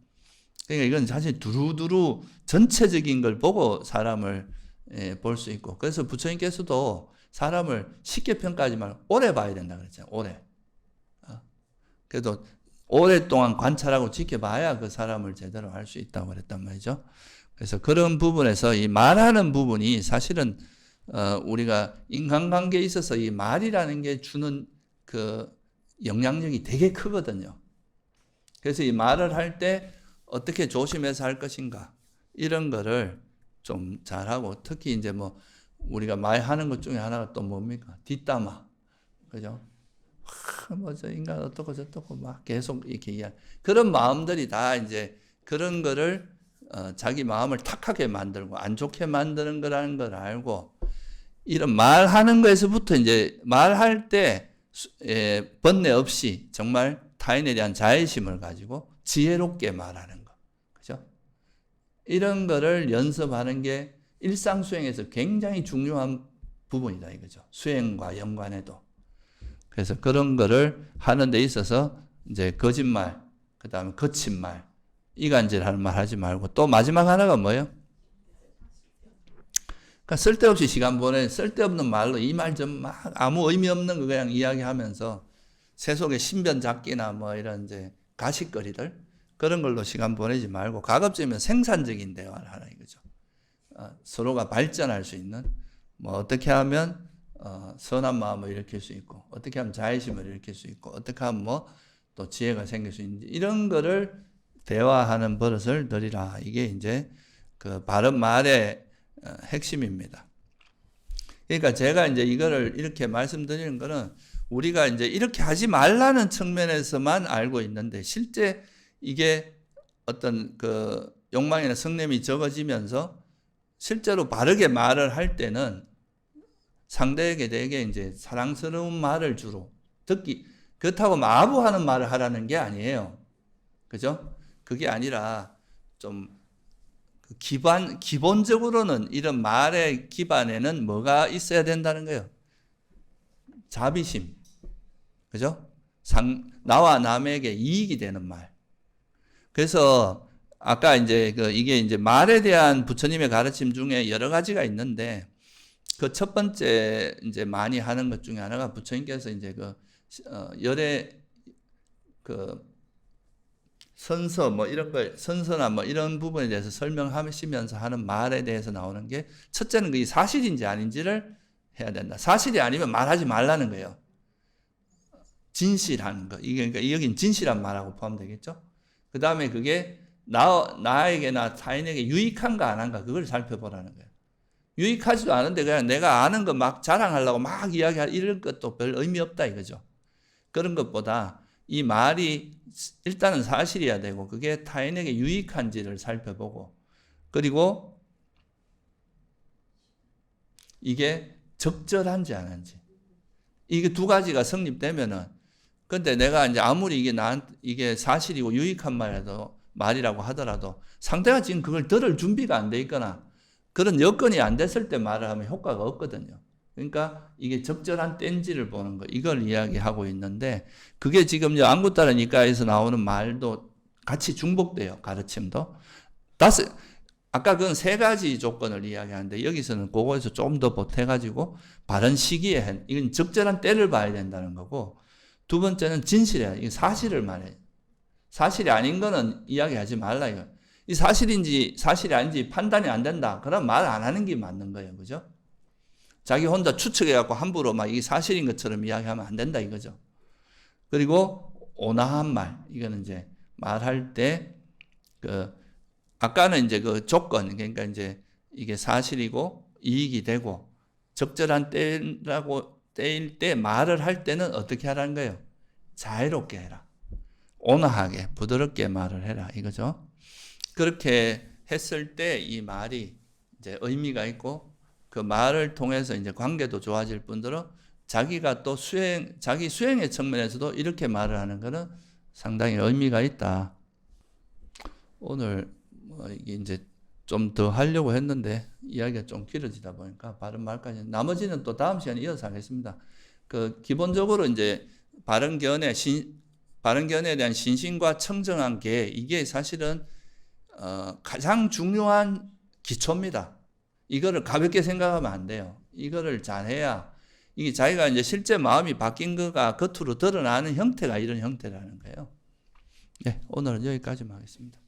그러니까 이건 사실 두루두루 전체적인 걸 보고 사람을 볼 수 있고. 그래서 부처님께서도 사람을 쉽게 평가하지 말고 오래 봐야 된다 그랬잖아요. 오래. 그래도 오랫동안 관찰하고 지켜봐야 그 사람을 제대로 알 수 있다고 그랬단 말이죠. 그래서 그런 부분에서 이 말하는 부분이 사실은 우리가 인간관계에 있어서 이 말이라는 게 주는 그 영향력이 되게 크거든요. 그래서 이 말을 할 때 어떻게 조심해서 할 것인가 이런 거를 좀 잘하고 특히 이제 뭐 우리가 말하는 것 중에 하나가 또 뭡니까? 뒷담화. 그죠? 저 인간 어떻고 저떻고 막 계속 이렇게 이야기. 그런 마음들이 다 이제 그런 거를 자기 마음을 탁하게 만들고 안 좋게 만드는 거라는 걸 알고 이런 말하는 거에서부터 이제 말할 때 번뇌 없이 정말 타인에 대한 자애심을 가지고 지혜롭게 말하는 거. 그죠? 이런 거를 연습하는 게 일상 수행에서 굉장히 중요한 부분이다 이거죠. 수행과 연관해도. 그래서 그런 거를 하는 데 있어서 이제 거짓말, 그다음에 거친 말, 이간질하는 말 하지 말고 또 마지막 하나가 뭐예요? 그러니까 쓸데없이 시간 쓸데없는 말로 이 말 좀 막 아무 의미 없는 거 그냥 이야기하면서 세속의 신변 잡기나 뭐 이런 이제 가십거리들 그런 걸로 시간 보내지 말고 가급적이면 생산적인 대화를 하라 이거죠. 서로가 발전할 수 있는 뭐 어떻게 하면 선한 마음을 일으킬 수 있고 어떻게 하면 자애심을 일으킬 수 있고 어떻게 하면 뭐 또 지혜가 생길 수 있는지 이런 거를 대화하는 버릇을 들이라. 이게 이제 그 바른 말의 핵심입니다. 그러니까 제가 이제 이거를 이렇게 말씀드리는 거는 우리가 이제 이렇게 하지 말라는 측면에서만 알고 있는데 실제 이게 어떤 그 욕망이나 성냄이 적어지면서 실제로 바르게 말을 할 때는 상대에게 되게 이제 사랑스러운 말을 주로 듣기 그렇다고 마부하는 말을 하라는 게 아니에요. 그죠? 그게 아니라 좀 기본적으로는 이런 말의 기반에는 뭐가 있어야 된다는 거예요. 자비심. 그죠? 나와 남에게 이익이 되는 말. 그래서 아까 이제 이게 이제 말에 대한 부처님의 가르침 중에 여러 가지가 있는데 그 첫 번째 이제 많이 하는 것 중에 하나가 부처님께서 이제 열의 선서 뭐 이런 걸 선서나 뭐 이런 부분에 대해서 설명하시면서 하는 말에 대해서 나오는 게 첫째는 그게 사실인지 아닌지를 해야 된다. 사실이 아니면 말하지 말라는 거예요. 진실한 거. 이게 그러니까 여긴 진실한 말하고 포함되겠죠. 그 다음에 그게 나에게나 타인에게 유익한가 안 한가 그걸 살펴보라는 거예요. 유익하지도 않은데 그냥 내가 아는 거 막 자랑하려고 막 이야기할 이런 것도 별 의미 없다 이거죠. 그런 것보다 이 말이 일단은 사실이어야 되고 그게 타인에게 유익한지를 살펴보고 그리고 이게 적절한지 안 한지 이게 두 가지가 성립되면은 근데 내가 이제 아무리 이게 사실이고 유익한 말이라고 하더라도 상대가 지금 그걸 들을 준비가 안 돼 있거나 그런 여건이 안 됐을 때 말을 하면 효과가 없거든요. 그러니까 이게 적절한 땐지를 보는 거, 이걸 이야기하고 있는데, 그게 지금 안구따르니까에서 나오는 말도 같이 중복돼요. 가르침도. 아까 그건 세 가지 조건을 이야기하는데, 여기서는 그거에서 좀 더 보태가지고 바른 시기에 이건 적절한 때를 봐야 된다는 거고, 두 번째는 진실이야. 이게 사실을 말해. 사실이 아닌 거는 이야기하지 말라 이거. 이 사실인지 사실이 아닌지 판단이 안 된다. 그럼 말 안 하는 게 맞는 거예요. 그죠? 자기 혼자 추측해갖고 함부로 막 이게 사실인 것처럼 이야기하면 안 된다 이거죠. 그리고 온화한 말. 이거는 이제 말할 때, 아까는 이제 그 조건, 그러니까 이제 이게 사실이고 이익이 되고 적절한 때일 때 말을 할 때는 어떻게 하라는 거예요? 자유롭게 해라. 온화하게, 부드럽게 말을 해라. 이거죠. 그렇게 했을 때 이 말이 이제 의미가 있고 그 말을 통해서 이제 관계도 좋아질 뿐더러 자기가 또 자기 수행의 측면에서도 이렇게 말을 하는 것은 상당히 의미가 있다. 오늘 이게 이제 좀 더 하려고 했는데 이야기가 좀 길어지다 보니까 바른 말까지, 나머지는 또 다음 시간에 이어서 하겠습니다. 기본적으로 이제 바른견에 대한 신심과 청정한 계, 이게 사실은 가장 중요한 기초입니다. 이거를 가볍게 생각하면 안 돼요. 이거를 잘해야 이게 자기가 이제 실제 마음이 바뀐 거가 겉으로 드러나는 형태가 이런 형태라는 거예요. 네, 오늘은 여기까지만 하겠습니다.